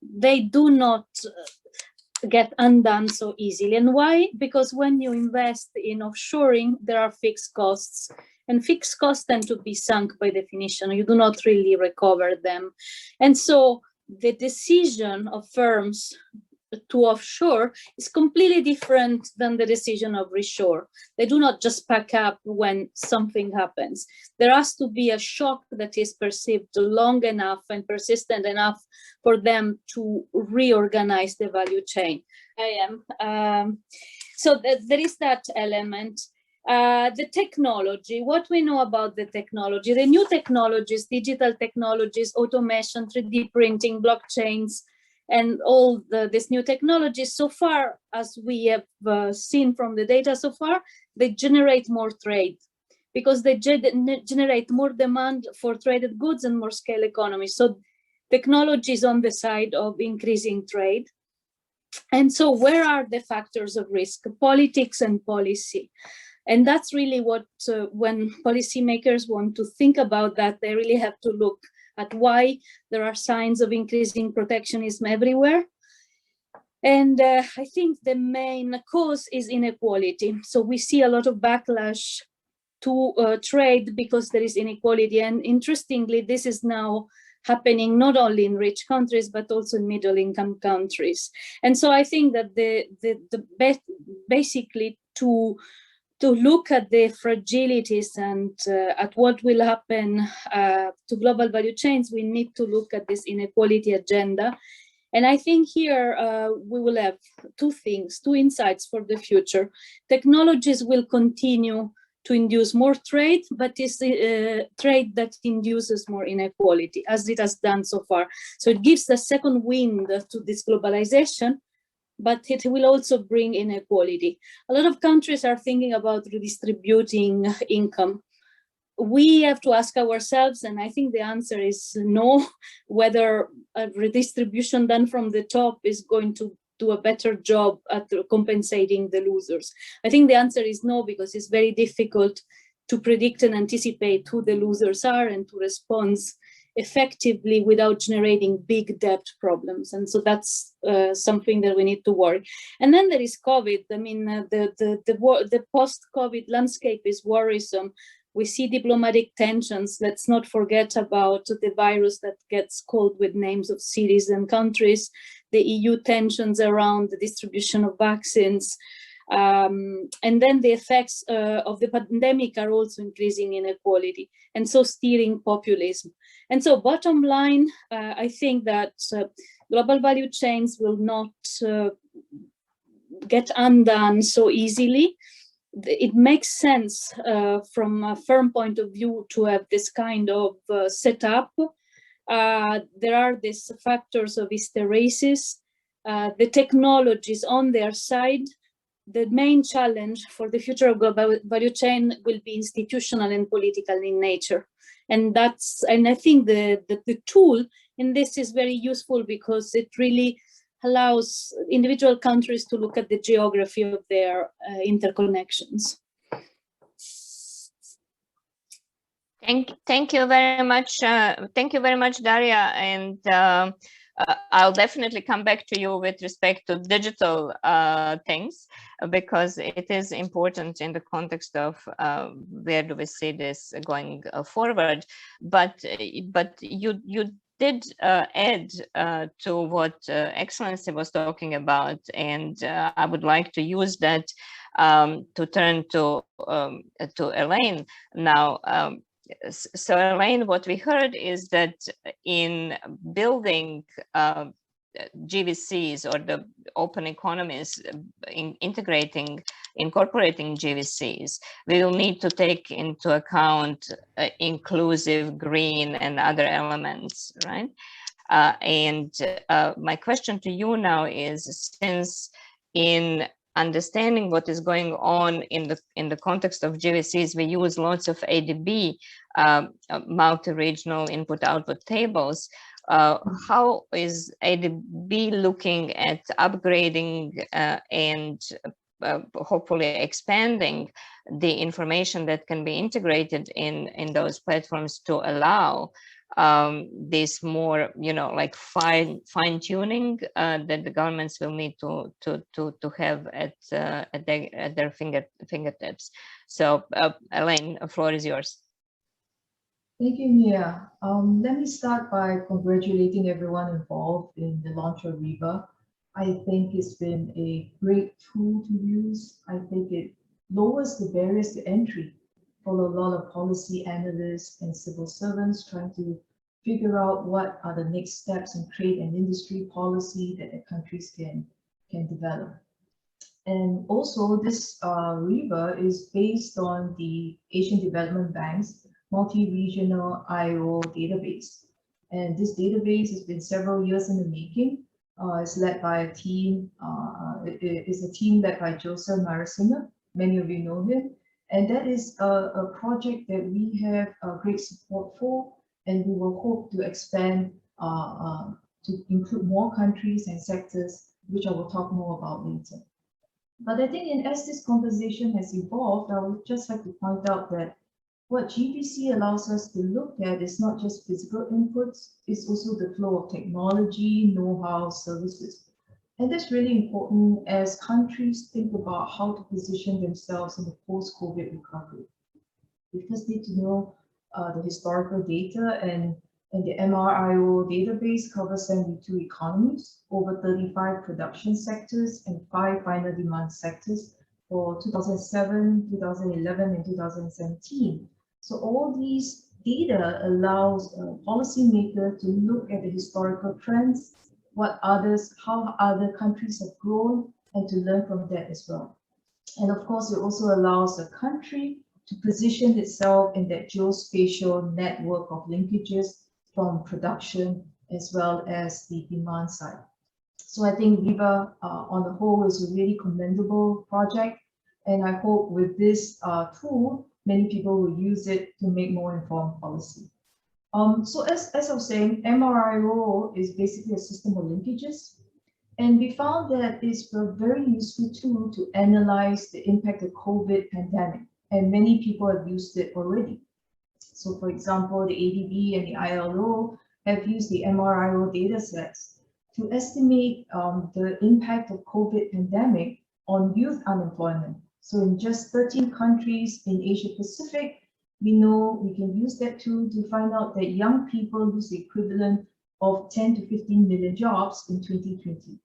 They do not get undone so easily. And why? Because when you invest in offshoring, there are fixed costs, and fixed costs tend to be sunk by definition. You do not really recover them. And so the decision of firms to offshore is completely different than the decision of reshore. They do not just pack up when something happens. There has to be a shock that is perceived long enough and persistent enough for them to reorganize the value chain. So there is that element. The technology, what we know about the technology, the new technologies, digital technologies, automation, 3D printing, blockchains, and all this new technology, so far as we have seen from the data so far, they generate more trade because they generate more demand for traded goods and more scale economy. So technology is on the side of increasing trade. And so where are the factors of risk? Politics and policy. And that's really what, when policymakers want to think about that, they really have to look at why there are signs of increasing protectionism everywhere. And I think the main cause is inequality. So we see a lot of backlash to trade because there is inequality. And interestingly, this is now happening not only in rich countries, but also in middle income countries. And so I think that basically to look at the fragilities and at what will happen to global value chains, we need to look at this inequality agenda. And I think here we will have two insights for the future. Technologies will continue to induce more trade, but it's trade that induces more inequality, as it has done so far. So it gives a second wind to this globalization, but it will also bring inequality. A lot of countries are thinking about redistributing income. we have to ask ourselves, and I think the answer is no, whether a redistribution done from the top is going to do a better job at compensating the losers. I think the answer is no, because it's very difficult to predict and anticipate who the losers are and to respond effectively without generating big debt problems. And so that's something that we need to worry. And then there is COVID. I mean, the post-COVID landscape is worrisome. We see diplomatic tensions. Let's not forget about the virus that gets called with names of cities and countries, the EU tensions around the distribution of vaccines. And then the effects of the pandemic are also increasing inequality, and so steering populism. And so bottom line, I think that global value chains will not get undone so easily. It makes sense from a firm point of view to have this kind of setup. There are these factors of hysteresis, the technologies on their side. The main challenge for the future of global value chain will be institutional and political in nature. And I think the tool in this is very useful because it really allows individual countries to look at the geography of their interconnections. Thank you very much. Thank you very much, Daria. And I'll definitely come back to you with respect to digital things, because it is important in the context of where do we see this going forward. But you did add to what Excellency was talking about, and I would like to use that to turn to Elaine now. So Elaine, what we heard is that in building GVCs or the open economies, incorporating GVCs, we will need to take into account inclusive, green, and other elements, right? And my question to you now is, since in understanding what is going on in the context of GVCs, we use lots of ADB, multi-regional input-output tables. How is ADB looking at upgrading and hopefully expanding the information that can be integrated in those platforms to allow this more, like fine-tuning that the governments will need to have at their fingertips. So, Elaine, the floor is yours. Thank you, Mia. Let me start by congratulating everyone involved in the launch of RIVA. I think it's been a great tool to use. I think it lowers the barriers to entry for a lot of policy analysts and civil servants trying to figure out what are the next steps in trade and industry policy that the countries can develop. And also this RIVA is based on the Asian Development Bank's multi-regional IO database. And this database has been several years in the making. It's led by a team, it is a team led by Joseph Marasimha. Many of you know him. And that is a project that we have great support for, and we will hope to expand to include more countries and sectors, which I will talk more about later. But I think as this conversation has evolved, I would just like to point out that what GVC allows us to look at is not just physical inputs, it's also the flow of technology, know-how, services. And that's really important as countries think about how to position themselves in the post-COVID recovery. We first need to know the historical data, and the MRIO database covers 72 economies, over 35 production sectors, and 5 final demand sectors for 2007, 2011, and 2017. So all these data allows a policymaker to look at the historical trends, how other countries have grown, and to learn from that as well. And of course, it also allows a country to position itself in that geospatial network of linkages from production as well as the demand side. So I think RIVA on the whole is a really commendable project. And I hope with this tool, many people will use it to make more informed policy. So as I was saying, MRIO is basically a system of linkages. And we found that it's a very useful tool to analyze the impact of COVID pandemic. And many people have used it already. So for example, the ADB and the ILO have used the MRIO datasets to estimate the impact of COVID pandemic on youth unemployment. So in just 13 countries in Asia Pacific, we know we can use that tool to find out that young people lose the equivalent of 10 to 15 million jobs in 2020.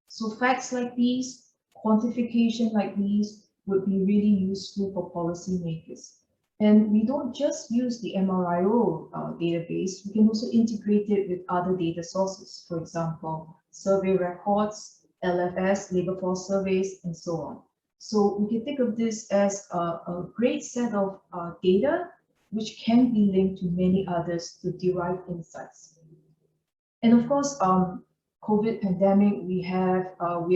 So facts like these, quantification like these would be really useful for policymakers. And we don't just use the MRIO database, we can also integrate it with other data sources, for example, survey records, LFS, labor force surveys, and so on. So we can think of this as a great set of data which can be linked to many others to derive insights. And of course, COVID pandemic, we have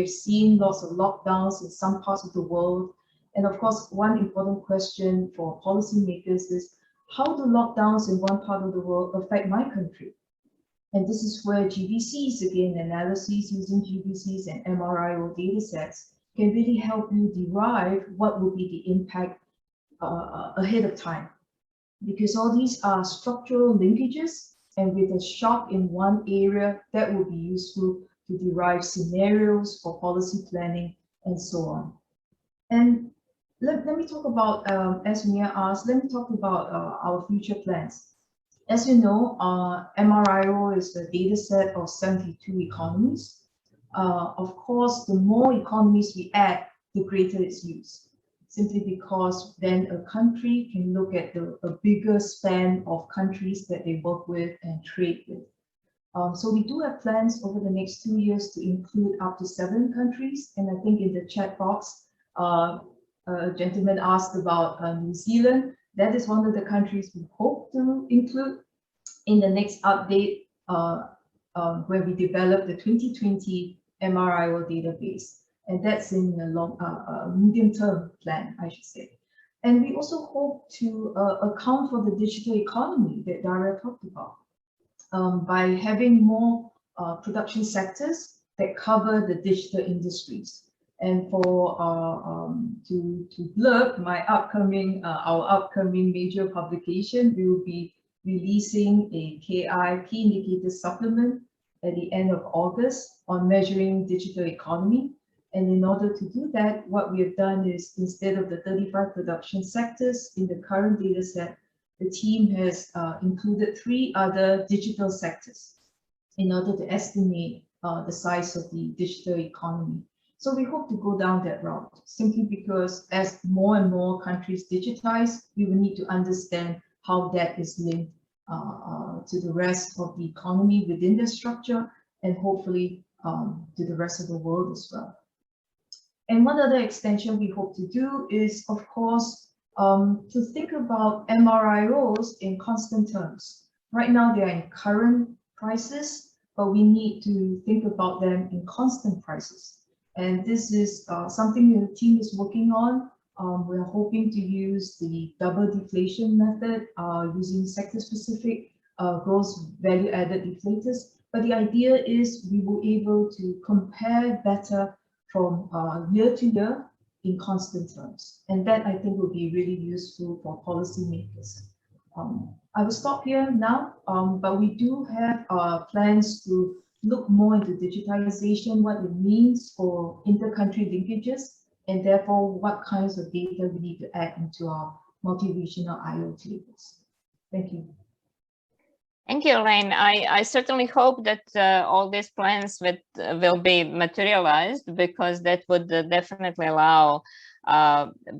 seen lots of lockdowns in some parts of the world. And of course, one important question for policymakers is, how do lockdowns in one part of the world affect my country? And this is where GBCs, again, analyses using GBCs and MRIO datasets can really help you derive what will be the impact ahead of time. Because all these are structural linkages, and with a shock in one area, that will be useful to derive scenarios for policy planning and so on. And let me talk about, as Mia asked, let me talk about our future plans. As you know, MRIO is a data set of 72 economies. Of course, the more economies we add, the greater its use, simply because then a country can look at a bigger span of countries that they work with and trade with. So we do have plans over the next 2 years to include up to 7 countries. And I think in the chat box, a gentleman asked about New Zealand. That is one of the countries we hope to include in the next update where we develop the 2020 MRIO database. And that's in a medium-term plan, I should say. And we also hope to account for the digital economy that Daria talked about by having more production sectors that cover the digital industries. And for to blurb my upcoming our upcoming major publication, we will be releasing a KI key indicator supplement at the end of August on measuring digital economy. And in order to do that, what we have done is, instead of the 35 production sectors in the current data set, the team has included 3 other digital sectors in order to estimate the size of the digital economy. So we hope to go down that route, simply because as more and more countries digitize, we will need to understand how that is linked to the rest of the economy within the structure, and hopefully to the rest of the world as well. And one other extension we hope to do is, of course, to think about MRIOs in constant terms. Right now, they are in current prices, but we need to think about them in constant prices. And this is something the team is working on. We're hoping to use the double deflation method using sector-specific gross value-added deflators. But the idea is we will be able to compare better from year to year in constant terms. And that, I think, will be really useful for policymakers. I will stop here now, but we do have plans to look more into digitalization, what it means for inter-country linkages, and therefore what kinds of data we need to add into our multi-regional IO tables. Thank you. Thank you, Elaine. I certainly hope that all these plans will be materialized, because that would definitely allow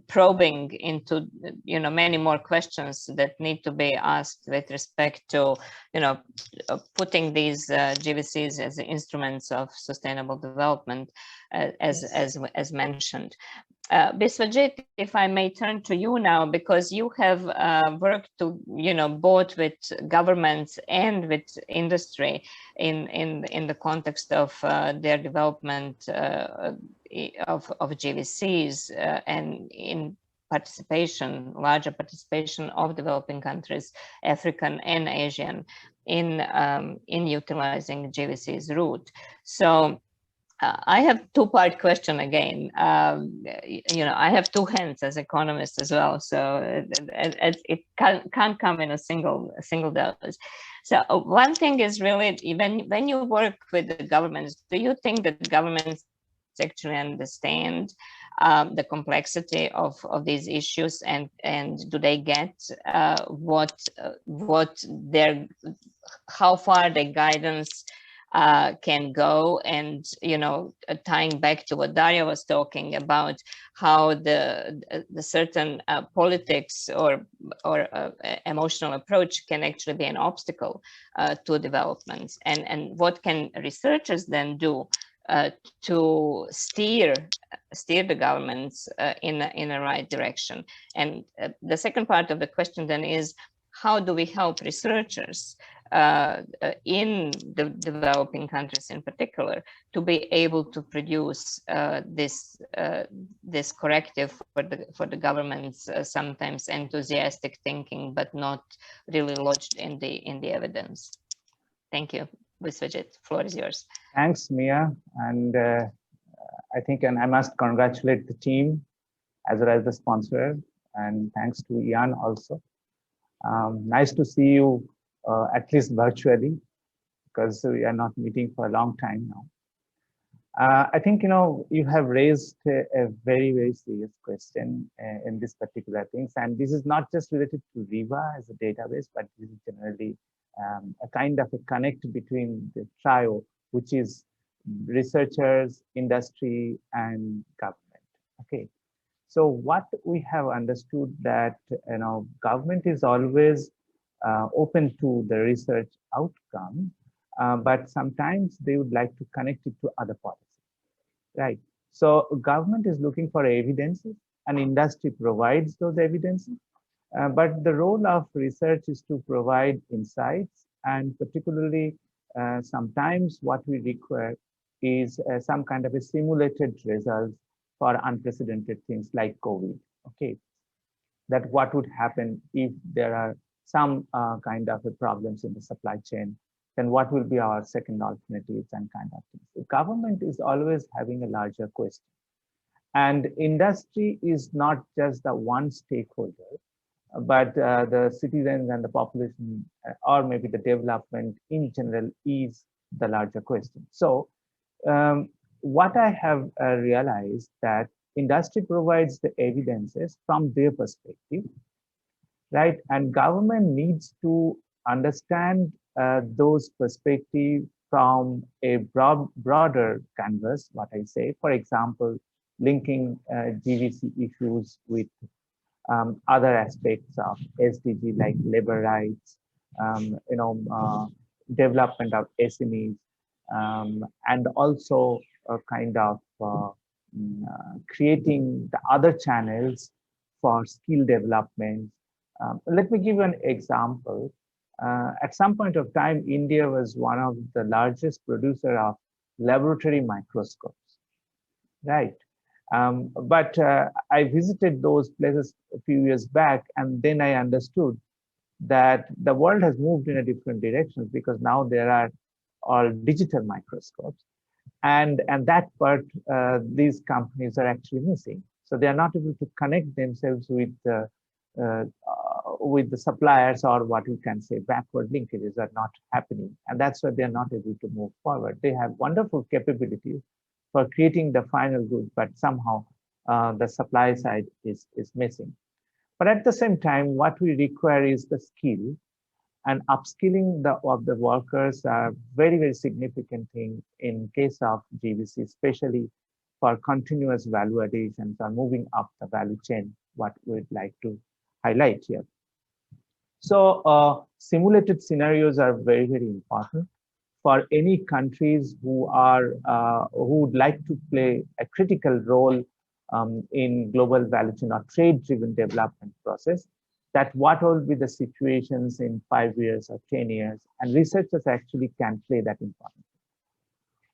probing into many more questions that need to be asked with respect to putting these GVCs as instruments of sustainable development, as mentioned. Biswajit, if I may turn to you now, because you have worked to both with governments and with industry in the context of their development of GVCs, and in larger participation of developing countries, African and Asian, in utilizing GVC's route. So I have two-part question again. You know, I have two hands as economist as well, so it can't come in a single dose. So one thing is really, when you work with the governments, do you think that governments actually understand the complexity of these issues, and do they get how far their guidance can go? And, you know, tying back to what Daria was talking about, how the certain politics or emotional approach can actually be an obstacle to developments, and what can researchers then do to steer the governments in a right direction? And the second part of the question then is, how do we help researchers in the developing countries in particular to be able to produce this corrective for the government's sometimes enthusiastic thinking, but not really lodged in the evidence? Thank you. Viswajit, floor is yours. Thanks, Mia. And I think, and I must congratulate the team as well as the sponsor, and thanks to Ian also. Nice to see you at least virtually, because we are not meeting for a long time now. I think, you know, you have raised a very, very serious question in this particular things. And this is not just related to RIVA as a database, but this is generally a kind of a connect between the trio, which is researchers, industry, and government. Okay. So what we have understood that, you know, government is always open to the research outcome, but sometimes they would like to connect it to other policies, right? So government is looking for evidences, and industry provides those evidences. But the role of research is to provide insights, and particularly sometimes what we require is some kind of a simulated results for unprecedented things like COVID. Okay, that what would happen if there are some kind of problems in the supply chain, then what will be our second alternatives and kind of things. The government is always having a larger question, and industry is not just the one stakeholder, but the citizens and the population, or maybe the development in general, is the larger question. So what I have realized that industry provides the evidences from their perspective, right? And government needs to understand those perspectives from a broader canvas, what I say. For example, linking GVC issues with other aspects of SDG like labor rights, you know, development of SMEs, and also a kind of creating the other channels for skill development. Let me give you an example. At some point of time, India was one of the largest producer of laboratory microscopes, right? But I visited those places a few years back, and then I understood that the world has moved in a different direction, because now there are all digital microscopes, and that part these companies are actually missing. So they are not able to connect themselves with the suppliers, or what you can say backward linkages are not happening, and that's why they are not able to move forward. They have wonderful capabilities for creating the final good, but somehow the supply side is missing. But at the same time, what we require is the skill, and upskilling of the workers are very, very significant thing in case of GVC, especially for continuous value additions or moving up the value chain, what we'd like to highlight here. So simulated scenarios are very, very important for any countries who would like to play a critical role in global value chain or trade-driven development process. That what will be the situations in 5 years or 10 years, and researchers actually can play that important.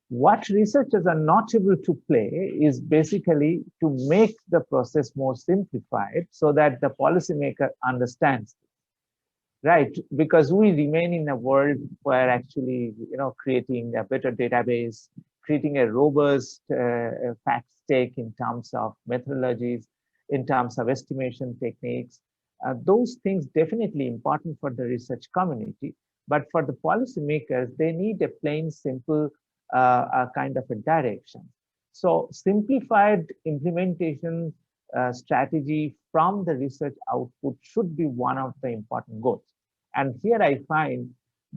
What researchers are not able to play is basically to make the process more simplified so that the policymaker understands, right? Because we remain in a world where actually, creating a better database, creating a robust fact stake in terms of methodologies, in terms of estimation techniques, those things definitely important for the research community. But for the policymakers, they need a plain, simple kind of a direction. So simplified implementation strategy from the research output should be one of the important goals. And here I find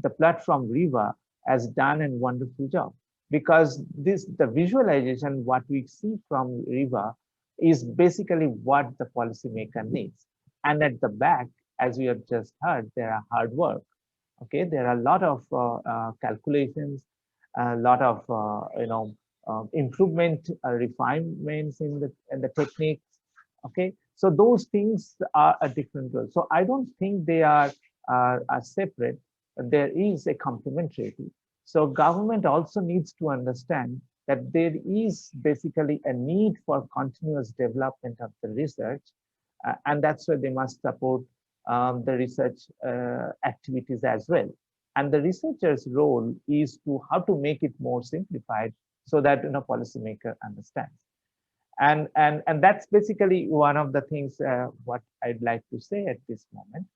the platform RIVA has done a wonderful job, because the visualization, what we see from RIVA is basically what the policymaker needs. And at the back, as we have just heard, there are hard work. Okay, there are a lot of calculations, a lot of improvement, refinements in the techniques. Okay, so those things are a different role. So I don't think they are separate. There is a complementarity. So government also needs to understand that there is basically a need for continuous development of the research, and that's why they must support the research activities as well. And the researcher's role is to how to make it more simplified so that policymaker understands. And that's basically one of the things what I'd like to say at this moment.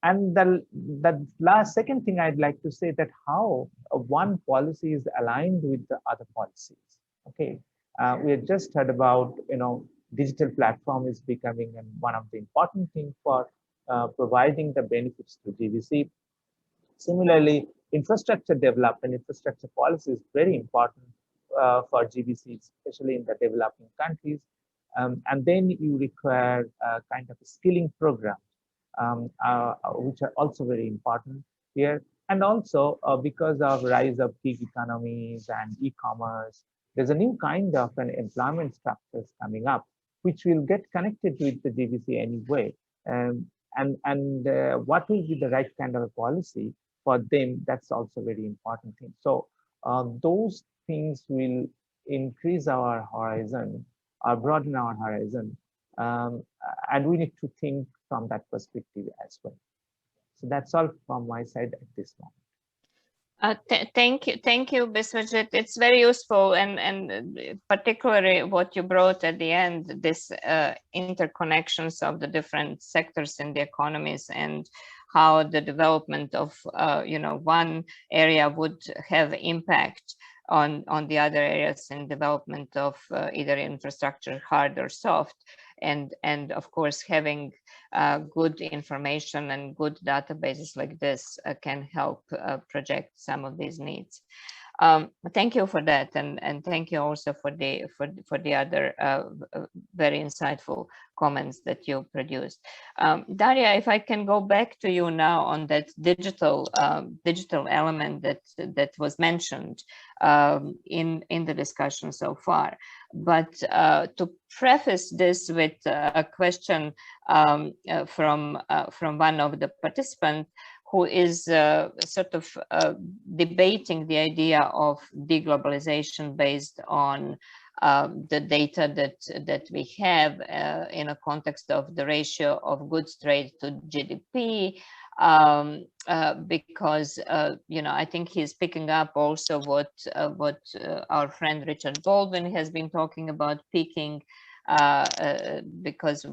And the second thing I'd like to say that how one policy is aligned with the other policies. Okay, we had just heard about digital platform is becoming one of the important things for providing the benefits to GVC. Similarly, infrastructure development, infrastructure policy is very important for GVC, especially in the developing countries. And then you require kind of a skilling program, which are also very important here. And also because of rise of gig economies and e-commerce, there's a new kind of an employment structures coming up, which will get connected with the GVC anyway. And what will be the right kind of a policy for them, that's also very important thing. So those things will increase our horizon, or broaden our horizon, and we need to think from that perspective as well. So that's all from my side at this moment. Thank you, Biswajit. It's very useful, and particularly what you brought at the end, this interconnections of the different sectors in the economies, and how the development of one area would have impact on the other areas in development of either infrastructure, hard or soft. And of course, having good information and good databases like this can help project some of these needs. Thank you for that, and thank you also for the other very insightful comments that you produced. Daria, if I can go back to you now on that digital element that was mentioned in the discussion so far. But to preface this with a question from one of the participants, who is sort of debating the idea of deglobalization based on the data that we have in a context of the ratio of goods trade to GDP, because I think he's picking up also what our friend Richard Baldwin has been talking about, peaking. Because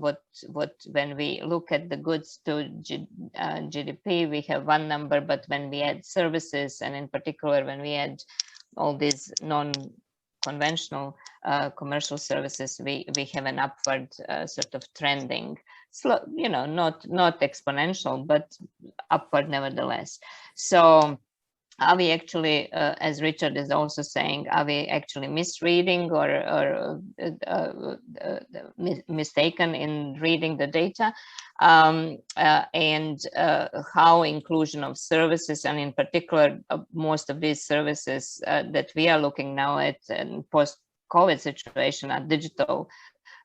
when we look at the goods to GDP, we have one number, but when we add services, and in particular when we add all these non-conventional commercial services, we have an upward sort of trending, slow, not exponential, but upward nevertheless. So are we actually, as Richard is also saying, are we actually misreading or mistaken in reading the data? And how inclusion of services, and in particular, most of these services that we are looking now at in post-COVID situation are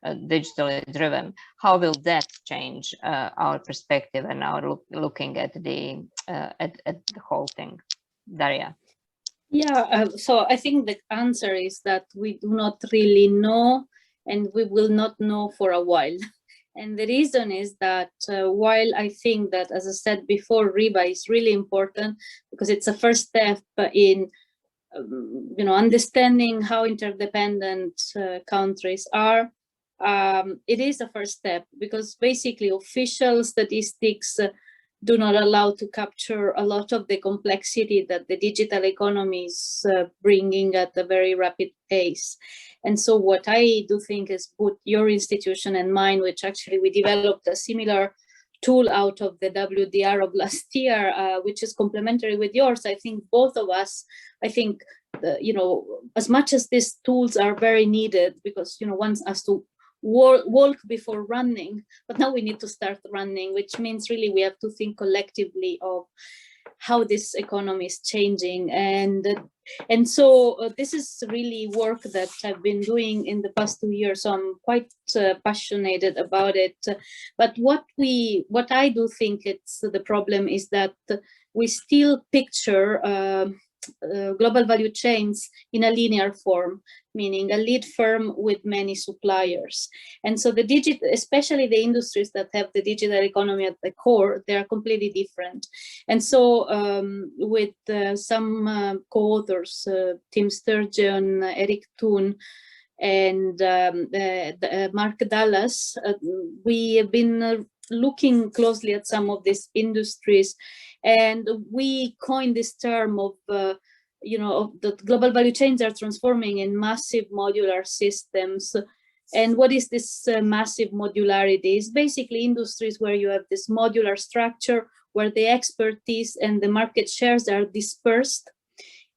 digitally driven. How will that change our perspective and our looking at the whole thing? Daria. Yeah, so I think the answer is that we do not really know, and we will not know for a while. And the reason is that while I think that, as I said before, RIVA is really important because it's a first step in understanding how interdependent countries are. It is a first step because basically official statistics do not allow to capture a lot of the complexity that the digital economy is bringing at a very rapid pace. And so what I do think is put your institution and mine, which actually we developed a similar tool out of the WDR of last year, which is complementary with yours. I think both of us, as much as these tools are very needed because, one has to walk before running, but now we need to start running, which means really we have to think collectively of how this economy is changing. And so this is really work that I've been doing in the past 2 years, so I'm quite passionate about it. But what I do think it's the problem is that we still picture global value chains in a linear form, meaning a lead firm with many suppliers. And so especially the industries that have the digital economy at the core, they are completely different. And so with some co-authors, Tim Sturgeon, Eric Thun, and Mark Dallas, we have been looking closely at some of these industries, and we coined this term of the global value chains are transforming in massive modular systems. And what is this massive modularity? It's basically industries where you have this modular structure where the expertise and the market shares are dispersed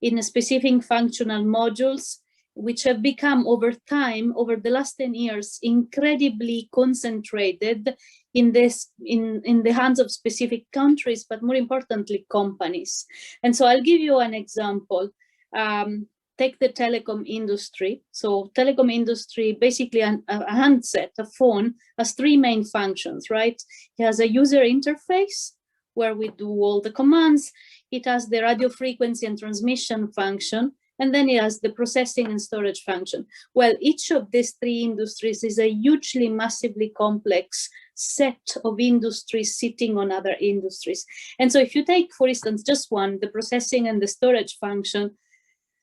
in specific functional modules, which have become over time, over the last 10 years, incredibly concentrated in the hands of specific countries, but more importantly, companies. And so I'll give you an example. Take the telecom industry. So telecom industry, basically a handset, a phone, has three main functions, right? It has a user interface where we do all the commands. It has the radio frequency and transmission function, and then it has the processing and storage function. Well, each of these three industries is a hugely, massively complex set of industries sitting on other industries. And so if you take, for instance, just one, the processing and the storage function,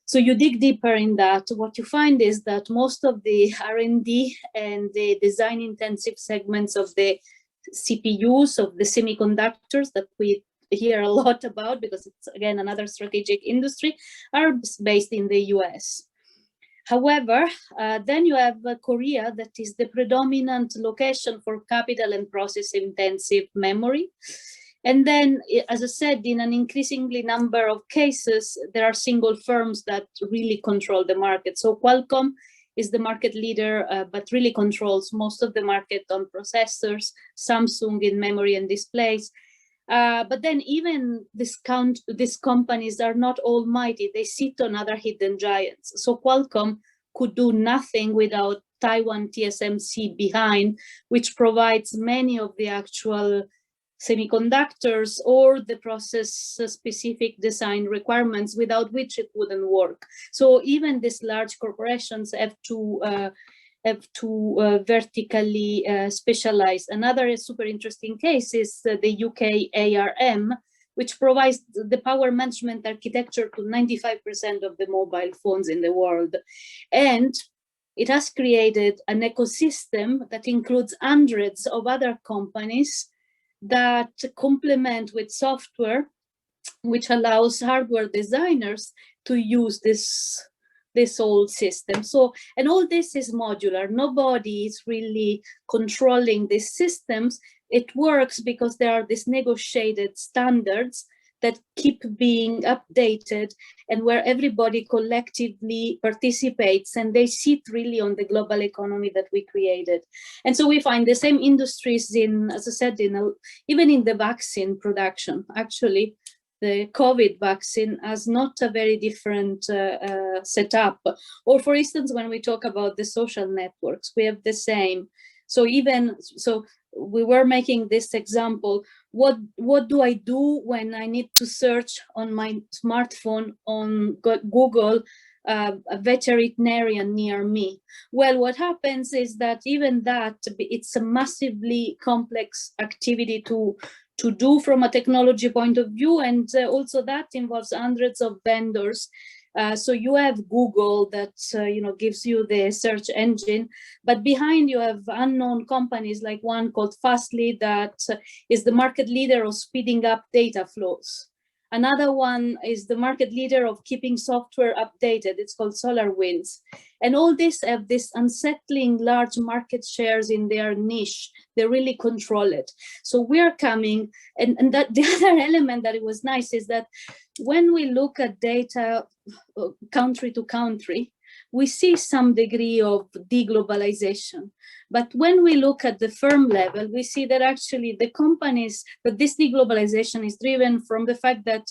so you dig deeper in that, what you find is that most of the R&D and the design intensive segments of the CPUs, of the semiconductors that we hear a lot about, because it's, again, another strategic industry, are based in the US. However, then you have Korea, that is the predominant location for capital and process intensive memory. And then, as I said, in an increasingly number of cases, there are single firms that really control the market. So Qualcomm is the market leader, but really controls most of the market on processors, Samsung in memory and displays. But then even these companies are not almighty. They sit on other hidden giants. So Qualcomm could do nothing without Taiwan TSMC behind, which provides many of the actual semiconductors or the process-specific design requirements, without which it wouldn't work. So even these large corporations have to vertically specialize. Another super interesting case is the UK ARM, which provides the power management architecture to 95% of the mobile phones in the world. And it has created an ecosystem that includes hundreds of other companies that complement with software, which allows hardware designers to use this old system. So, and all this is modular. Nobody is really controlling these systems. It works because there are these negotiated standards that keep being updated, and where everybody collectively participates, and they sit really on the global economy that we created. And so we find the same industries in, as I said, even in the vaccine production. Actually, the COVID vaccine has not a very different setup. Or for instance, when we talk about the social networks, we have the same. So we were making this example. What do I do when I need to search on my smartphone on Google a veterinarian near me? Well, what happens is that even that, it's a massively complex activity to do from a technology point of view, and also that involves hundreds of vendors. So you have Google that gives you the search engine, but behind you have unknown companies like one called Fastly that is the market leader of speeding up data flows. Another one is the market leader of keeping software updated. It's called SolarWinds. And all this have this unsettling large market shares in their niche. They really control it. So we're coming, and that the other element that it was nice is that when we look at data country to country, we see some degree of deglobalization. But when we look at the firm level, we see that actually the companies, that this deglobalization is driven from the fact that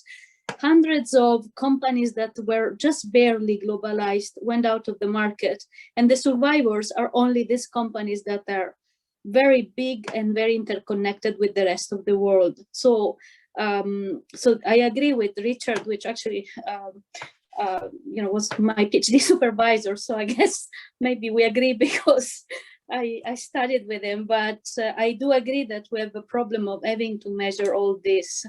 hundreds of companies that were just barely globalized went out of the market, and the survivors are only these companies that are very big and very interconnected with the rest of the world. So I agree with Richard, which actually was my PhD supervisor. So I guess maybe we agree because I studied with him, but I do agree that we have a problem of having to measure all this.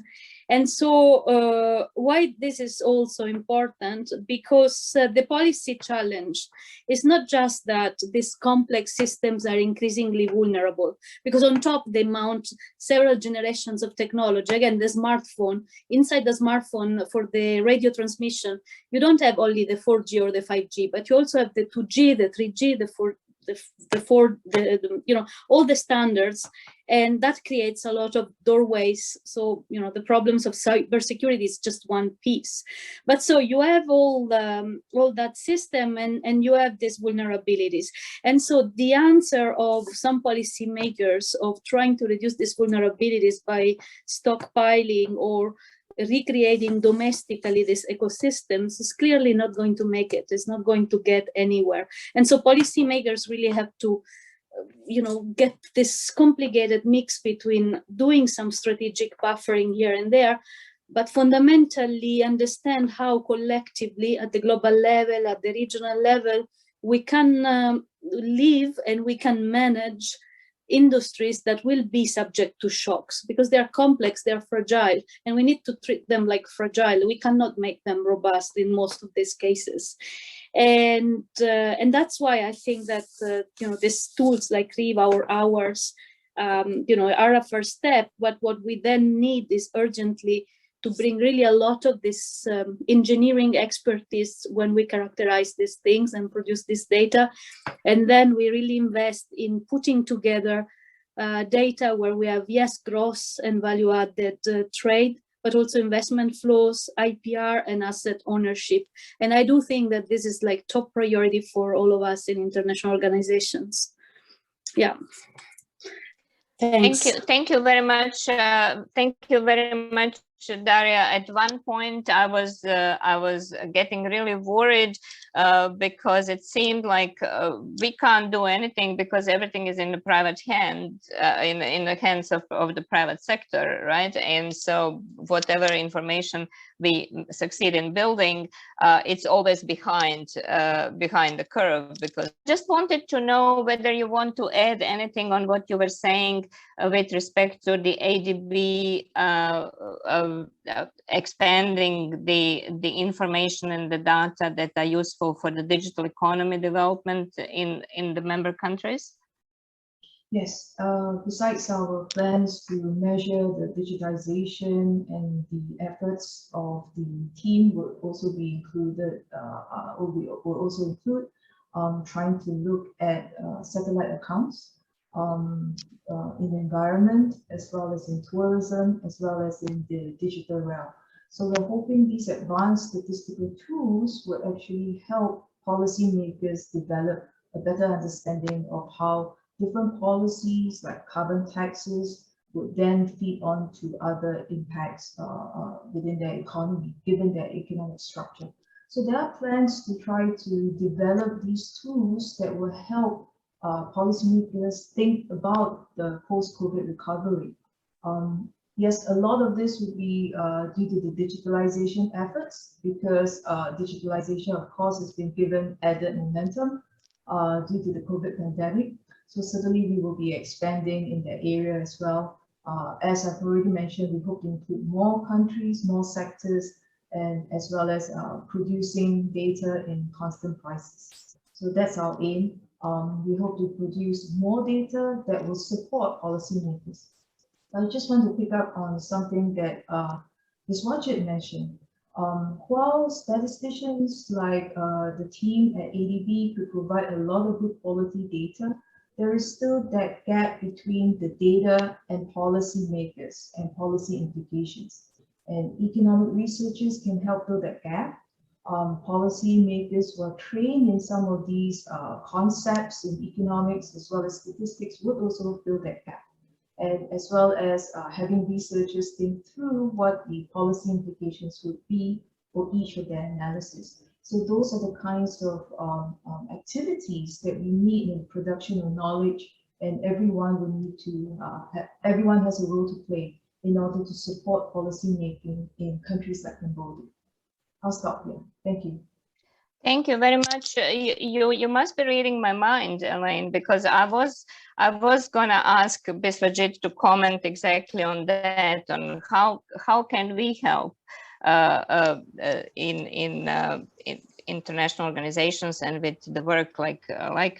And so why this is also important, because the policy challenge is not just that these complex systems are increasingly vulnerable, because on top they mount several generations of technology. Again, the smartphone, inside the smartphone for the radio transmission, you don't have only the 4G or the 5G, but you also have the 2G, the 3G, the 4G, all the standards, and that creates a lot of doorways. So the problems of cybersecurity is just one piece, but so you have all that system, and you have these vulnerabilities. And so the answer of some policymakers of trying to reduce these vulnerabilities by stockpiling or recreating domestically these ecosystems is clearly not going to make it. It's not going to get anywhere. And so policymakers really have to, get this complicated mix between doing some strategic buffering here and there, but fundamentally understand how collectively at the global level, at the regional level, we can live and we can manage industries that will be subject to shocks, because they are complex, they are fragile, and we need to treat them like fragile. We cannot make them robust in most of these cases. And that's why I think that these tools like RIVA or ours are a first step. But what we then need is urgently to bring really a lot of this engineering expertise when we characterize these things and produce this data. And then we really invest in putting together data where we have, yes, gross and value added trade, but also investment flows, IPR, and asset ownership. And I do think that this is like top priority for all of us in international organizations. Yeah. Thanks. Thank you very much. Thank you very much, Daria. At one point, I was getting really worried because it seemed like we can't do anything because everything is in the private hand, in the hands of the private sector, right? And so whatever information we succeed in building, it's always behind the curve. Because just wanted to know whether you want to add anything on what you were saying with respect to the ADB expanding the information and the data that are useful for the digital economy development in the member countries? Yes, besides our plans to measure the digitization and the efforts of the team will also be included, will also include trying to look at satellite accounts in the environment, as well as in tourism, as well as in the digital realm. So we're hoping these advanced statistical tools will actually help policymakers develop a better understanding of how different policies like carbon taxes would then feed on to other impacts within their economy, given their economic structure. So there are plans to try to develop these tools that will help policymakers think about the post-COVID recovery. Yes, a lot of this would be due to the digitalization efforts, because digitalization, of course, has been given added momentum due to the COVID pandemic. So certainly we will be expanding in that area as well. As I've already mentioned, we hope to include more countries, more sectors, and as well as producing data in constant prices. So that's our aim. We hope to produce more data that will support policymakers. I just want to pick up on something that Ms. Wajid mentioned. While statisticians like the team at ADB could provide a lot of good quality data, there is still that gap between the data and policymakers and policy implications. And economic researchers can help fill that gap. Policymakers who are trained in some of these concepts in economics as well as statistics would also fill that gap. And as well as having researchers think through what the policy implications would be for each of their analysis. So those are the kinds of activities that we need in production of knowledge, and everyone will need to, everyone has a role to play in order to support policy making in countries like Cambodia. I'll stop here. Thank you. Thank you very much. You must be reading my mind, Elaine, because I was going to ask Biswajit to comment exactly on that, on how can we help in international organizations and with the work like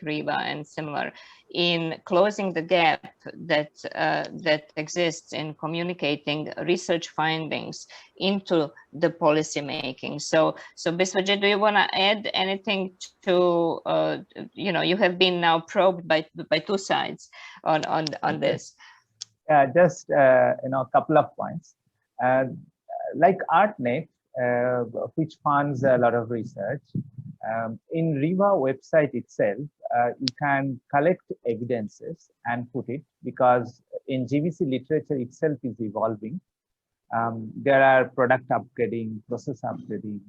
RIVA and similar in closing the gap that exists in communicating research findings into the policy making. So Biswajit, do you want to add anything to you have been now probed by two sides on this? Yeah, just a couple of points. Like ArtNet, which funds a lot of research, in RIVA website itself, you can collect evidences and put it, because in GVC literature itself is evolving. There are product upgrading, process upgrading,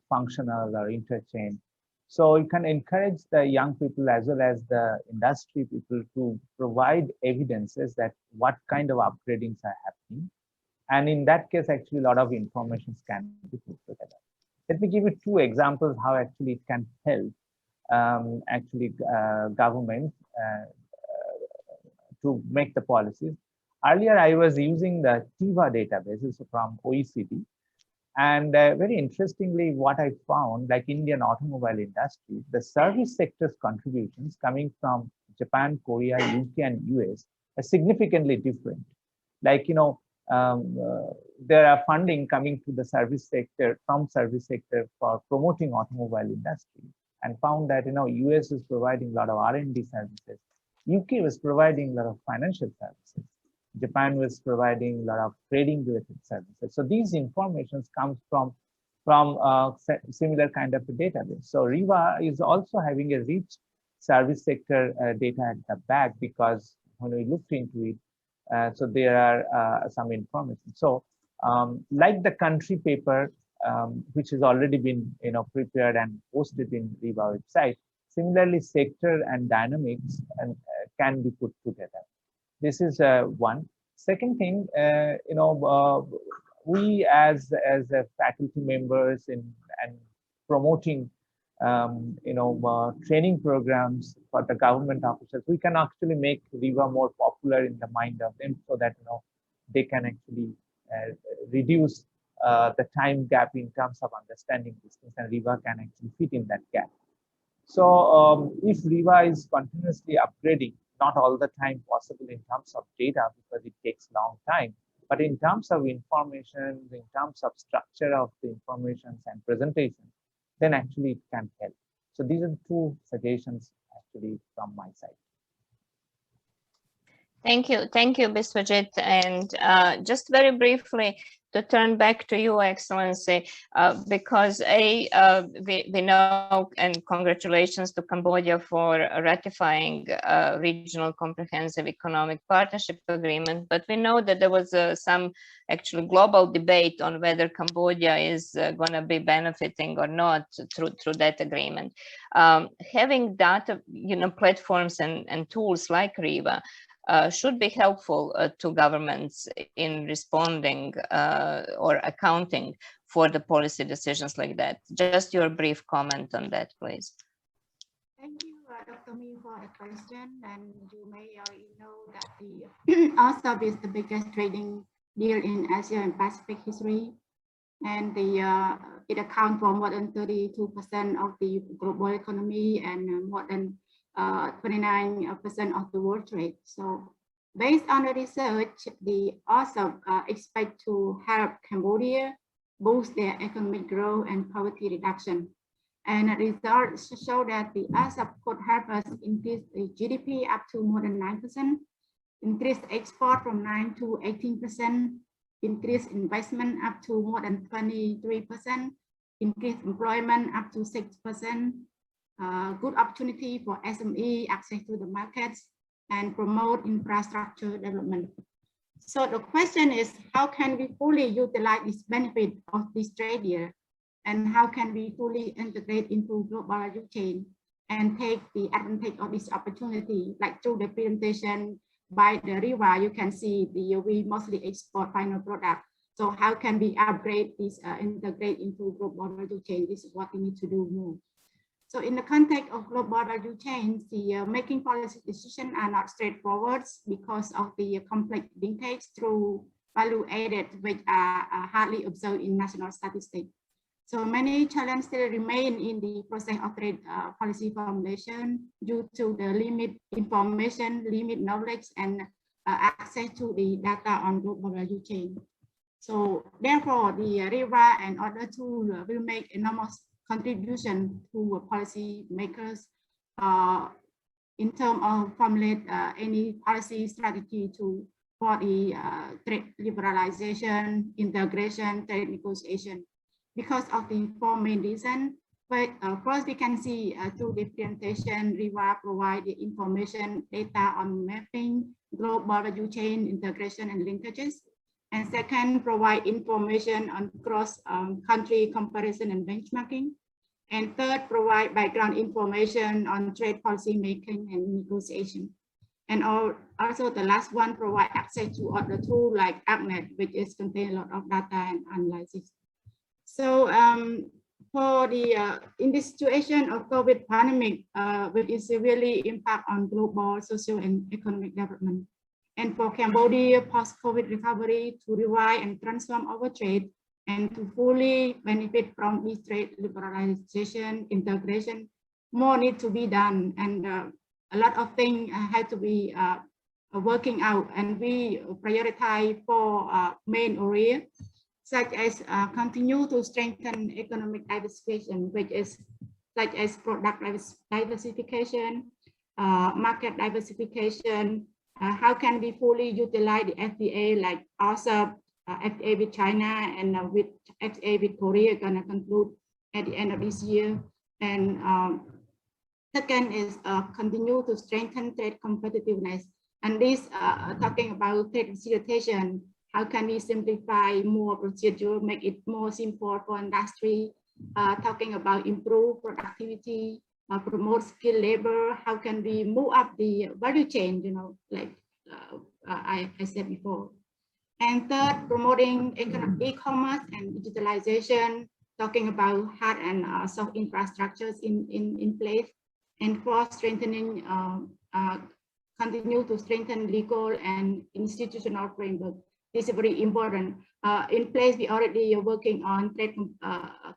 functional or interchain. So you can encourage the young people as well as the industry people to provide evidences that what kind of upgradings are happening. And in that case, actually, a lot of information can be put together. Let me give you two examples how actually it can help government to make the policies. Earlier, I was using the TIVA databases from OECD. And very interestingly, what I found, like Indian automobile industry, the service sector's contributions coming from Japan, Korea, UK, and US are significantly different. Like, there are funding coming to the service sector for promoting automobile industry, and found that US is providing a lot of R&D services, UK was providing a lot of financial services, Japan was providing a lot of trading related services. So these informations comes from similar kind of a database. So RIVA is also having a rich service sector data at the back, because when we looked into it, so there are some information. So like the country paper, which has already been prepared and posted in RIVA website, similarly sector and dynamics can be put together. This is one. Second thing, we as faculty members and promoting training programs for the government officers, we can actually make RIVA more popular in the mind of them, so that they can actually reduce the time gap in terms of understanding these things, and RIVA can actually fit in that gap. So if RIVA is continuously upgrading, not all the time possible in terms of data, because it takes long time, but in terms of information, in terms of structure of the information and presentation, then actually it can help. So these are two suggestions actually from my side. Thank you, Biswajit. And just very briefly turn back to you, Excellency, because we know, and congratulations to Cambodia for ratifying Regional Comprehensive Economic Partnership Agreement, but we know that there was some actually global debate on whether Cambodia is going to be benefiting or not through that agreement. Having data, platforms and tools like RIVA should be helpful to governments in responding or accounting for the policy decisions like that. Just your brief comment on that, please. Thank you, Dr. Mi, for the question. And you may already know that the RCEP is the biggest trading deal in Asia and Pacific history. And it accounts for more than 32% of the global economy and more than 29% of the world trade. So based on the research, the RCEP expect to help Cambodia boost their economic growth and poverty reduction. And the results show that the RCEP could help us increase the GDP up to more than 9%, increase export from 9 to 18%, increase investment up to more than 23%, increase employment up to 6%, good opportunity for SME access to the markets, and promote infrastructure development. So the question is, how can we fully utilize this benefit of this trade deal? And how can we fully integrate into global value chain and take the advantage of this opportunity? Like through the presentation by the RIVA, you can see we mostly export final product. So how can we upgrade this, integrate into global value chain? This is what we need to do more. So in the context of global value chains, the making policy decisions are not straightforward because of the complex linkage through value added, which are hardly observed in national statistics. So many challenges still remain in the process of trade policy formulation due to the limit information, limit knowledge, and access to the data on global value chain. So therefore, the RIVA and other tools will make enormous contribution to policy makers in terms of formulate any policy strategy for the trade liberalization, integration, trade negotiation. Because of the four main reasons. But first, we can see through the presentation, RIVA provide the information data on mapping, global value chain integration and linkages. And second, provide information on cross-country comparison and benchmarking. And third, provide background information on trade policy making and negotiation. And also the last one, provide access to other tools like AppNet, which is contain a lot of data and analysis. So for the in this situation of COVID pandemic, which is severely impact on global social and economic development, and for Cambodia post-COVID recovery to revive and transform our trade and to fully benefit from this trade liberalization integration, more need to be done, and a lot of things have to be working out, and we prioritize four main areas, such as continue to strengthen economic diversification, which is such as product diversification, market diversification. How can we fully utilize the FTA like RCEP, FTA with China, and with FTA with Korea gonna conclude at the end of this year. And second is continue to strengthen trade competitiveness. And this talking about trade facilitation. How can we simplify more procedure, make it more simple for industry? Talking about improve productivity, promote skilled labor. How can we move up the value chain? Like I said before. And third, promoting e-commerce and digitalization. Talking about hard and soft infrastructures in place. And fourth, strengthening, continue to strengthen legal and institutional framework. This is very important. In place, we already are working on trade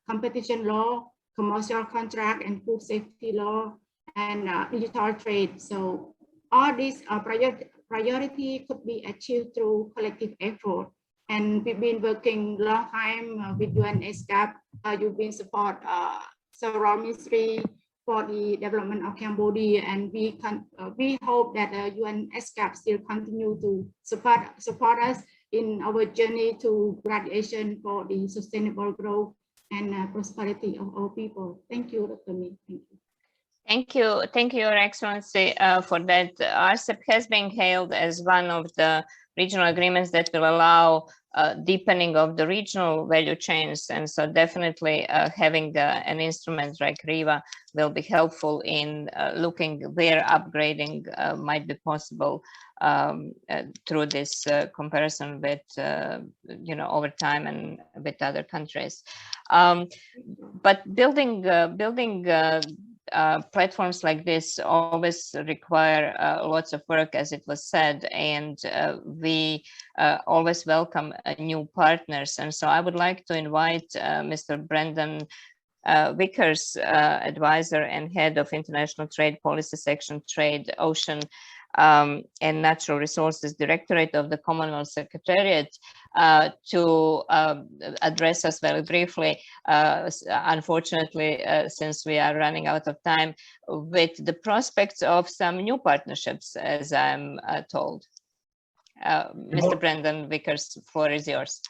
competition law, commercial contract, and food safety law, and digital trade. So all these priority could be achieved through collective effort. And we've been working long time with UN ESCAP. You've been support several ministries for the development of Cambodia, and we hope that UN ESCAP still continue to support us in our journey to graduation for the sustainable growth and prosperity of our people. Thank you, Dr. Mi. Thank you. Thank you, Your Excellency, for that. RCEP has been hailed as one of the regional agreements that will allow deepening of the regional value chains, and so definitely having an instrument like RIVA will be helpful in looking where upgrading might be possible through this comparison with over time and with other countries. But building platforms like this always require lots of work, as it was said, and we always welcome new partners. And so I would like to invite Mr. Brendan Vickers, advisor and head of International Trade Policy Section, Trade, Ocean and Natural Resources Directorate of the Commonwealth Secretariat, to address us very briefly, unfortunately, since we are running out of time, with the prospects of some new partnerships, as I'm told. Mr. Brendan Vickers, floor is yours.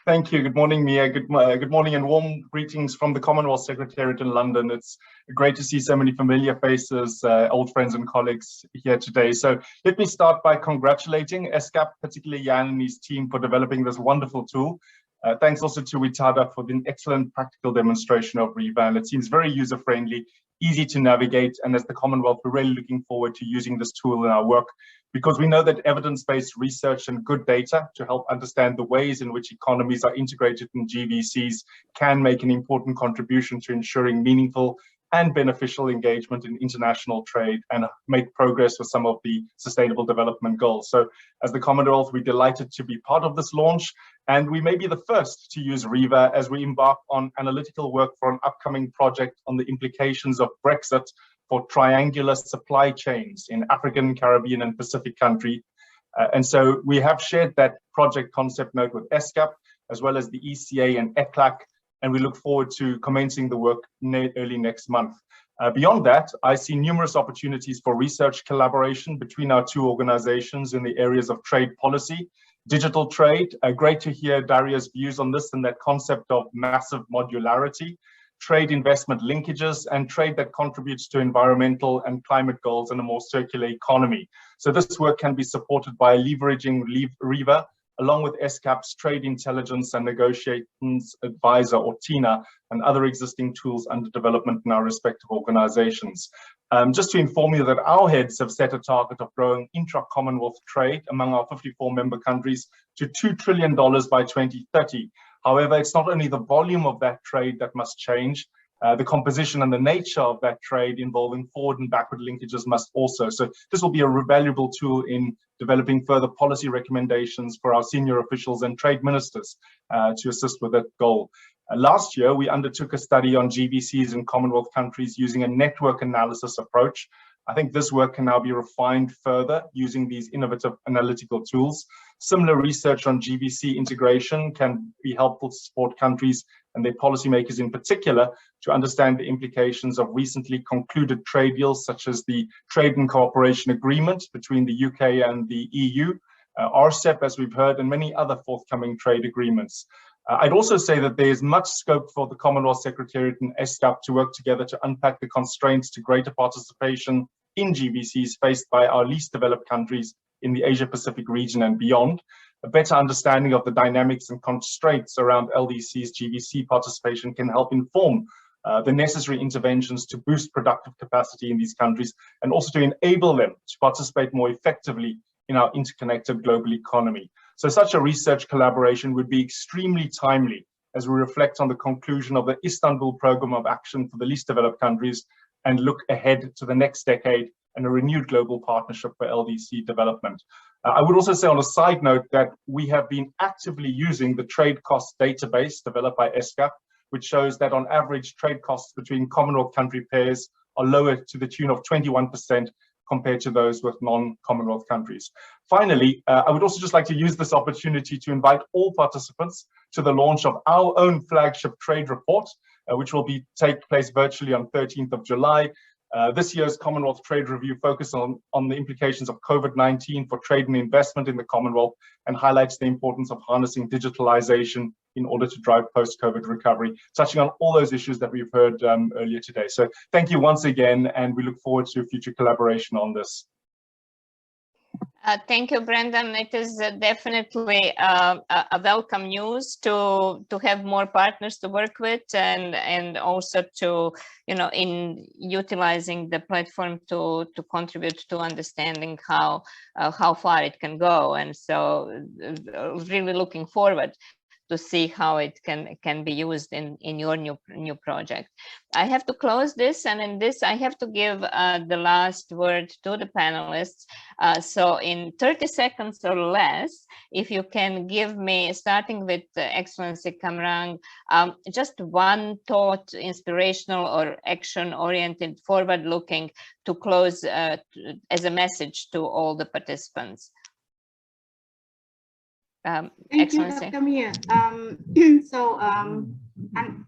Thank you. Good morning, Mia. Good morning and warm greetings from the Commonwealth Secretariat in London. It's great to see so many familiar faces, old friends and colleagues here today. So let me start by congratulating ESCAP, particularly Jan and his team, for developing this wonderful tool. Thanks also to Witada for the excellent practical demonstration of RIVA, and it seems very user-friendly, easy to navigate, and as the Commonwealth, we're really looking forward to using this tool in our work, because we know that evidence-based research and good data to help understand the ways in which economies are integrated in GVCs can make an important contribution to ensuring meaningful and beneficial engagement in international trade and make progress with some of the Sustainable Development Goals. So as the Commonwealth, we're delighted to be part of this launch, and we may be the first to use RIVA as we embark on analytical work for an upcoming project on the implications of Brexit for triangular supply chains in African, Caribbean, and Pacific countries. And so we have shared that project concept note with ESCAP, as well as the ECA and ECLAC, and we look forward to commencing the work early next month. Beyond that, I see numerous opportunities for research collaboration between our two organizations in the areas of trade policy, digital trade. Great to hear Daria's views on this and that concept of massive modularity, trade investment linkages, and trade that contributes to environmental and climate goals in a more circular economy. So this work can be supported by leveraging RIVA, along with ESCAP's Trade Intelligence and Negotiations Advisor, or TINA, and other existing tools under development in our respective organizations. Just to inform you that our heads have set a target of growing intra-Commonwealth trade among our 54 member countries to $2 trillion by 2030. However, it's not only the volume of that trade that must change, the composition and the nature of that trade involving forward and backward linkages must also. So this will be a valuable tool in developing further policy recommendations for our senior officials and trade ministers to assist with that goal. Last year, we undertook a study on GVCs in Commonwealth countries using a network analysis approach. I think this work can now be refined further using these innovative analytical tools. Similar research on GVC integration can be helpful to support countries and their policymakers in particular to understand the implications of recently concluded trade deals, such as the Trade and Cooperation Agreement between the UK and the EU, RCEP, as we've heard, and many other forthcoming trade agreements. I'd also say that there is much scope for the Commonwealth Secretariat and ESCAP to work together to unpack the constraints to greater participation in GVCs faced by our least developed countries in the Asia-Pacific region and beyond. A better understanding of the dynamics and constraints around LDC's GVC participation can help inform the necessary interventions to boost productive capacity in these countries and also to enable them to participate more effectively in our interconnected global economy. So such a research collaboration would be extremely timely as we reflect on the conclusion of the Istanbul Programme of Action for the Least Developed Countries and look ahead to the next decade and a renewed global partnership for LDC development. I would also say on a side note that we have been actively using the trade cost database developed by ESCAP, which shows that on average trade costs between Commonwealth country pairs are lower to the tune of 21% compared to those with non-Commonwealth countries. Finally, I would also just like to use this opportunity to invite all participants to the launch of our own flagship trade report, which will take place virtually on 13th of July. This year's Commonwealth Trade Review focuses on the implications of COVID-19 for trade and investment in the Commonwealth and highlights the importance of harnessing digitalization in order to drive post-COVID recovery, touching on all those issues that we've heard earlier today. So thank you once again, and we look forward to future collaboration on this. Thank you, Brendan. It is definitely a welcome news to have more partners to work with, and also to, you know, in utilizing the platform to contribute to understanding how far it can go. And so really looking forward to see how it can be used in your new project. I have to close this, and in this I have to give the last word to the panelists. So in 30 seconds or less, if you can give me, starting with Excellency Kamrang, just one thought, inspirational or action-oriented, forward-looking, to close as a message to all the participants. Thank you, Dr. Mia.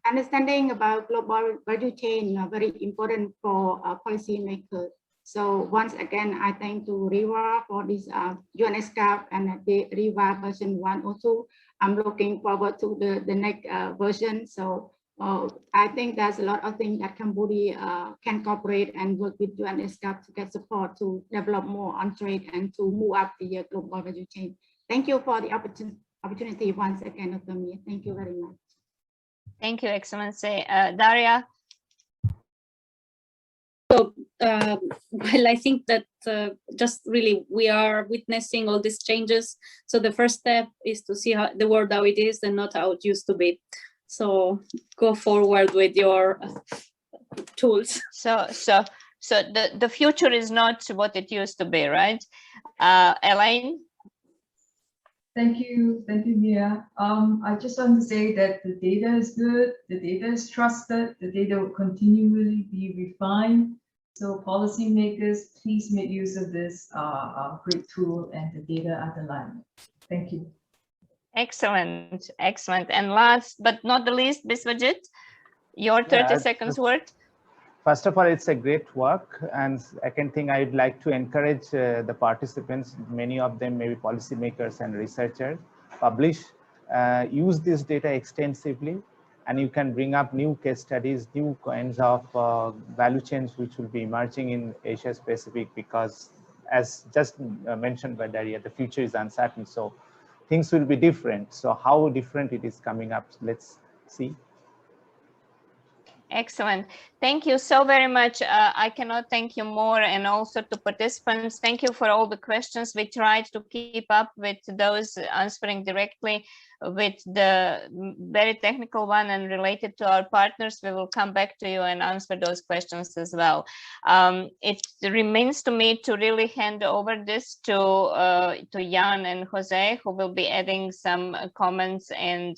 Understanding about global value chain are very important for policymakers. So once again, I thank to RIVA for this ESCAP and the RIVA version 1 or 2. I'm looking forward to the next version. So I think there's a lot of things that Cambodia can cooperate and work with ESCAP to get support to develop more on trade and to move up the global value chain. Thank you for the opportunity once again, Dr. Mia. Thank you very much. Thank you, Excellency. Daria? So, well, I think that just really we are witnessing all these changes. So the first step is to see how the world how it is and not how it used to be. So go forward with your tools. So the future is not what it used to be, right? Elaine? Thank you, Mia. I just want to say that the data is good, the data is trusted, the data will continually be refined. So policymakers, please make use of this great tool and the data at the line. Thank you. Excellent, excellent. And last but not the least, Biswajit, your 30 seconds word. First of all, it's a great work, and second thing, I'd like to encourage the participants, many of them maybe policymakers and researchers, use this data extensively, and you can bring up new case studies, new kinds of value chains which will be emerging in Asia Pacific, because as just mentioned by Daria, the future is uncertain, so things will be different. So how different it is coming up, let's see. Excellent. Thank you so very much. I cannot thank you more, and also to participants. Thank you for all the questions. We tried to keep up with those answering directly with the very technical one and related to our partners. We will come back to you and answer those questions as well. It remains to me to really hand over this to Jan and Jose, who will be adding some comments and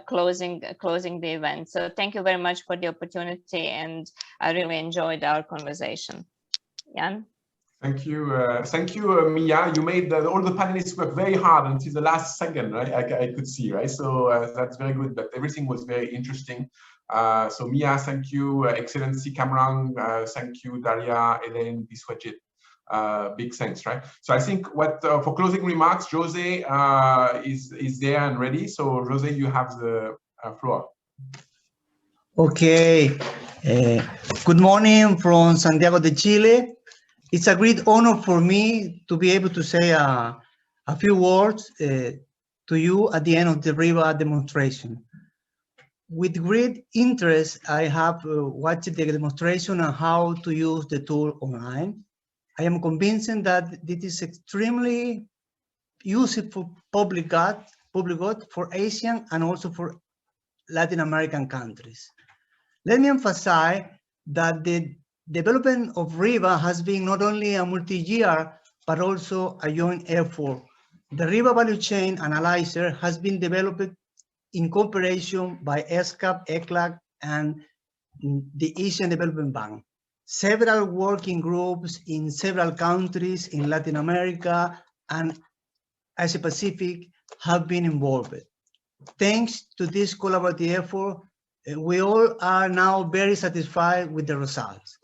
closing the event. So thank you very much for the opportunity, and I really enjoyed our conversation. Jan? Thank you, Mia. You made all the panelists work very hard until the last second, right? I could see, right? So that's very good, but everything was very interesting. So Mia, thank you. Excellency Kamrang, thank you. Daria, Elaine, Biswajit. Big thanks, right? So I think what for closing remarks, Jose is there and ready. So Jose, you have the floor. Okay. Good morning from Santiago de Chile. It's a great honor for me to be able to say a few words to you at the end of the RIVA demonstration. With great interest, I have watched the demonstration on how to use the tool online. I am convinced that this is extremely useful for public good for Asian and also for Latin American countries. Let me emphasize that the development of RIVA has been not only a multi-year, but also a joint effort. The RIVA Value Chain Analyzer has been developed in cooperation by ESCAP, ECLAC, and the Asian Development Bank. Several working groups in several countries in Latin America and Asia Pacific have been involved. Thanks to this collaborative effort, we all are now very satisfied with the results.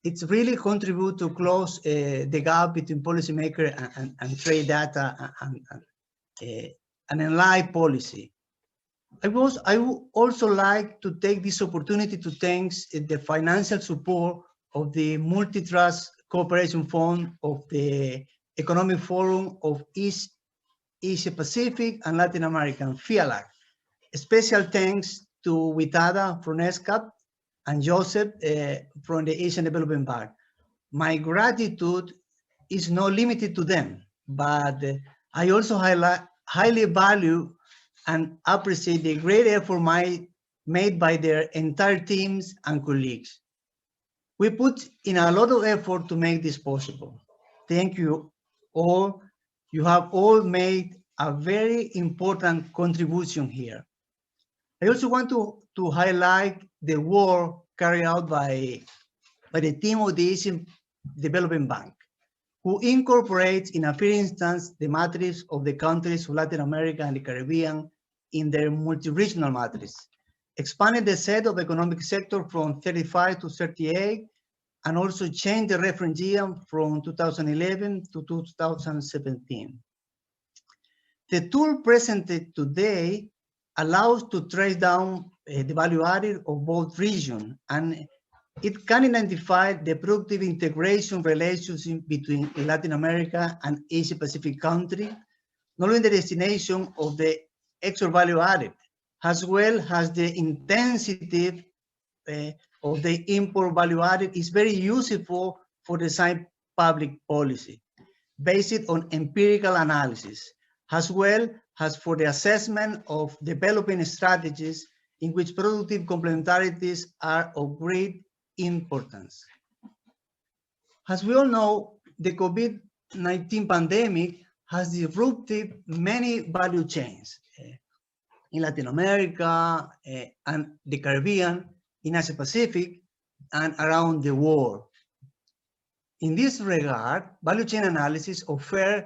it's really contribute to close the gap between policymaker and trade data and enlighten policy. I would also like to take this opportunity to thank the financial support of the Multi-Trust Cooperation Fund of the Economic Forum of East Asia Pacific and Latin American, FIALAC. Special thanks to Witada from ESCAP and Joseph from the Asian Development Bank. My gratitude is not limited to them, but I also highly value and appreciate the great effort made by their entire teams and colleagues. We put in a lot of effort to make this possible. Thank you all. You have all made a very important contribution here. I also want to highlight the work carried out by the team of the Asian Development Bank, who incorporates in a first instance the matrix of the countries of Latin America and the Caribbean in their multi-regional matrix, expanded the set of economic sector from 35 to 38, and also changed the reference year from 2011 to 2017. The tool presented today allows to trace down the value added of both regions, and it can identify the productive integration relationship between Latin America and Asia Pacific countries, not only the destination of the extra value added, as well as the intensity of the import value added is very useful for design public policy, based on empirical analysis, as well as for the assessment of developing strategies in which productive complementarities are of great importance. As we all know, the COVID-19 pandemic has disrupted many value chains in Latin America and the Caribbean, in Asia Pacific, and around the world. In this regard, value chain analysis offers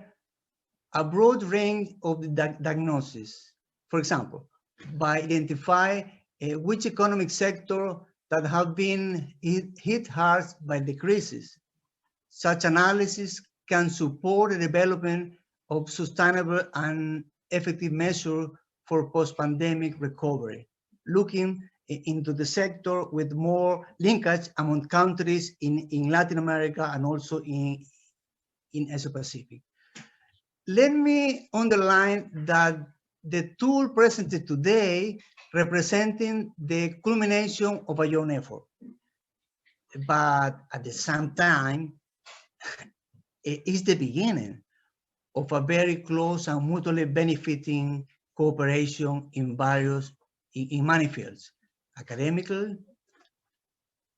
a broad range of diagnoses. For example, by identifying which economic sector that have been hit hard by the crisis. Such analysis can support the development of sustainable and effective measures for post-pandemic recovery, looking into the sector with more linkage among countries in Latin America and also in Asia Pacific. Let me underline that the tool presented today representing the culmination of a joint effort, but at the same time, it is the beginning of a very close and mutually benefiting cooperation in many fields, academically,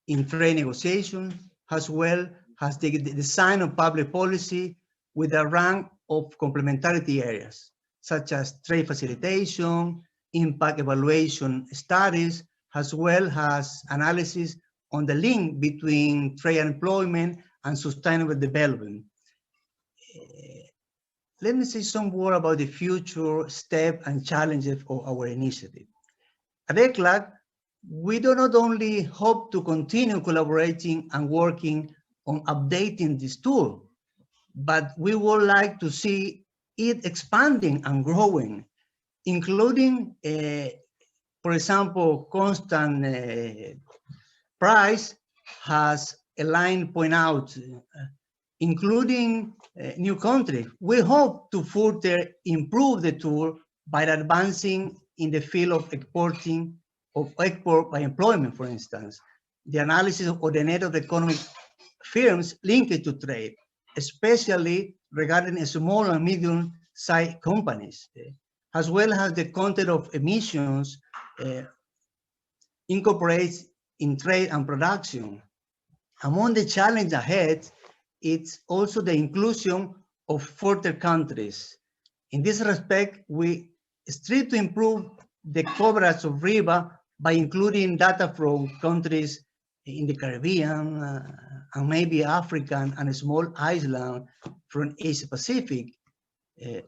in trade negotiation, as well as the design of public policy with a rank of complementarity areas, such as trade facilitation, impact evaluation studies, as well as analysis on the link between trade and employment and sustainable development. Let me say some more about the future steps and challenges of our initiative. At ECLAC, we do not only hope to continue collaborating and working on updating this tool, but we would like to see it expanding and growing, including, for example, constant price, has Elaine pointed out, including new countries. We hope to further improve the tool by advancing in the field of export by employment, for instance, the analysis of the net of economic firms linked to trade, especially regarding small and medium-sized companies, as well as the content of emissions incorporates in trade and production. Among the challenges ahead, it's also the inclusion of further countries. In this respect, we strive to improve the coverage of RIVA by including data from countries in the Caribbean and maybe Africa and a small island from Asia Pacific,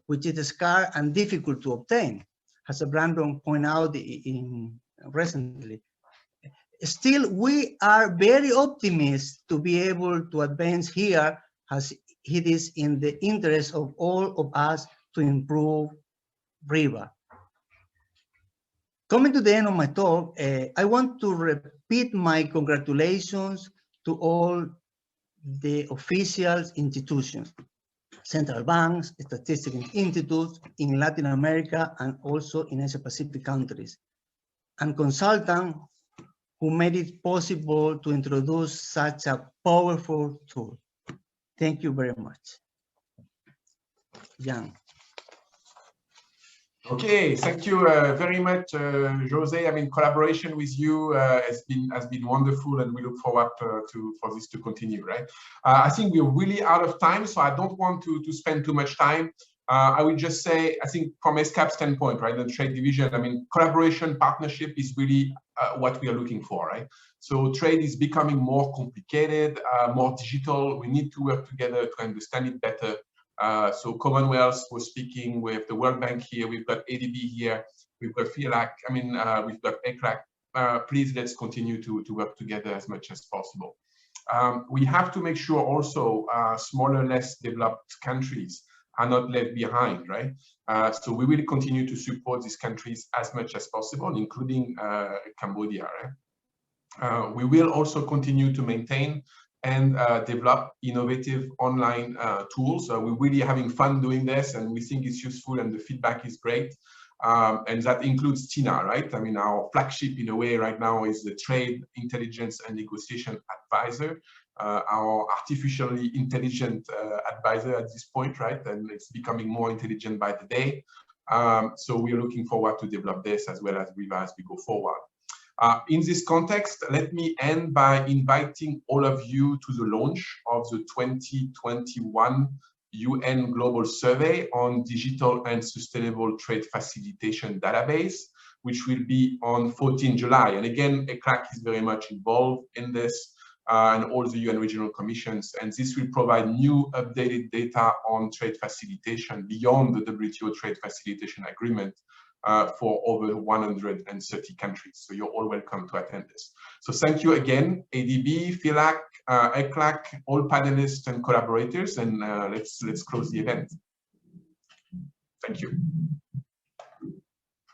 which is scarce and difficult to obtain, as Brandon pointed out recently. Still, we are very optimistic to be able to advance here as it is in the interest of all of us to improve RIVA. Coming to the end of my talk, I want to repeat my congratulations to all the official institutions, central banks, statistical institutes in Latin America and also in Asia Pacific countries, and consultants who made it possible to introduce such a powerful tool. Thank you very much. Jan. Okay, thank you very much, Jose. I mean, collaboration with you has been wonderful, and we look forward for this to continue. Right? I think we're really out of time, so I don't want to spend too much time. I would just say, I think from ESCAP standpoint, right, the trade division, I mean, collaboration, partnership is really what we are looking for, right? So trade is becoming more complicated, more digital. We need to work together to understand it better. So Commonwealth was speaking, we have the World Bank here, we've got ADB here, we've got FILAC, I mean, we've got ECLAC. Please, let's continue to work together as much as possible. We have to make sure also smaller, less developed countries are not left behind, right? So we will continue to support these countries as much as possible, including Cambodia, right? We will also continue to maintain and develop innovative online tools. We're really having fun doing this, and we think it's useful, and the feedback is great. And that includes TINA, right? I mean, our flagship in a way right now is the Trade Intelligence and Negotiation Advisor, our artificially intelligent advisor at this point, right? And it's becoming more intelligent by the day. So we're looking forward to develop this as well as RIVA as we go forward. In this context, let me end by inviting all of you to the launch of the 2021 UN Global Survey on Digital and Sustainable Trade Facilitation Database, which will be on 14 July. And again, ECLAC is very much involved in this, and all the UN regional commissions. And this will provide new updated data on trade facilitation beyond the WTO Trade Facilitation Agreement for over 130 countries. So you're all welcome to attend this. So thank you again, ADB, FILAC, ECLAC, all panelists and collaborators, and let's close the event. Thank you.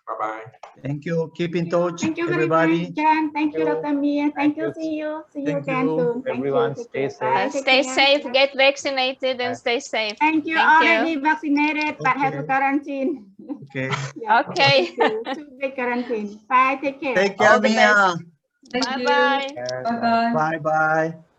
Bye-bye. Thank you. Keep in touch, Thank you everybody. very much, Jan. Thank you, Dr. Mia. Thank you. See you. See you again soon. Everyone, stay safe. Stay safe, get vaccinated, and stay safe. Thank you. Already vaccinated, but have to quarantine. Okay. Yeah. Okay. To be quarantine. Bye. Take care. Take care, Mia. Thank you. Bye-bye. Bye-bye. Bye-bye.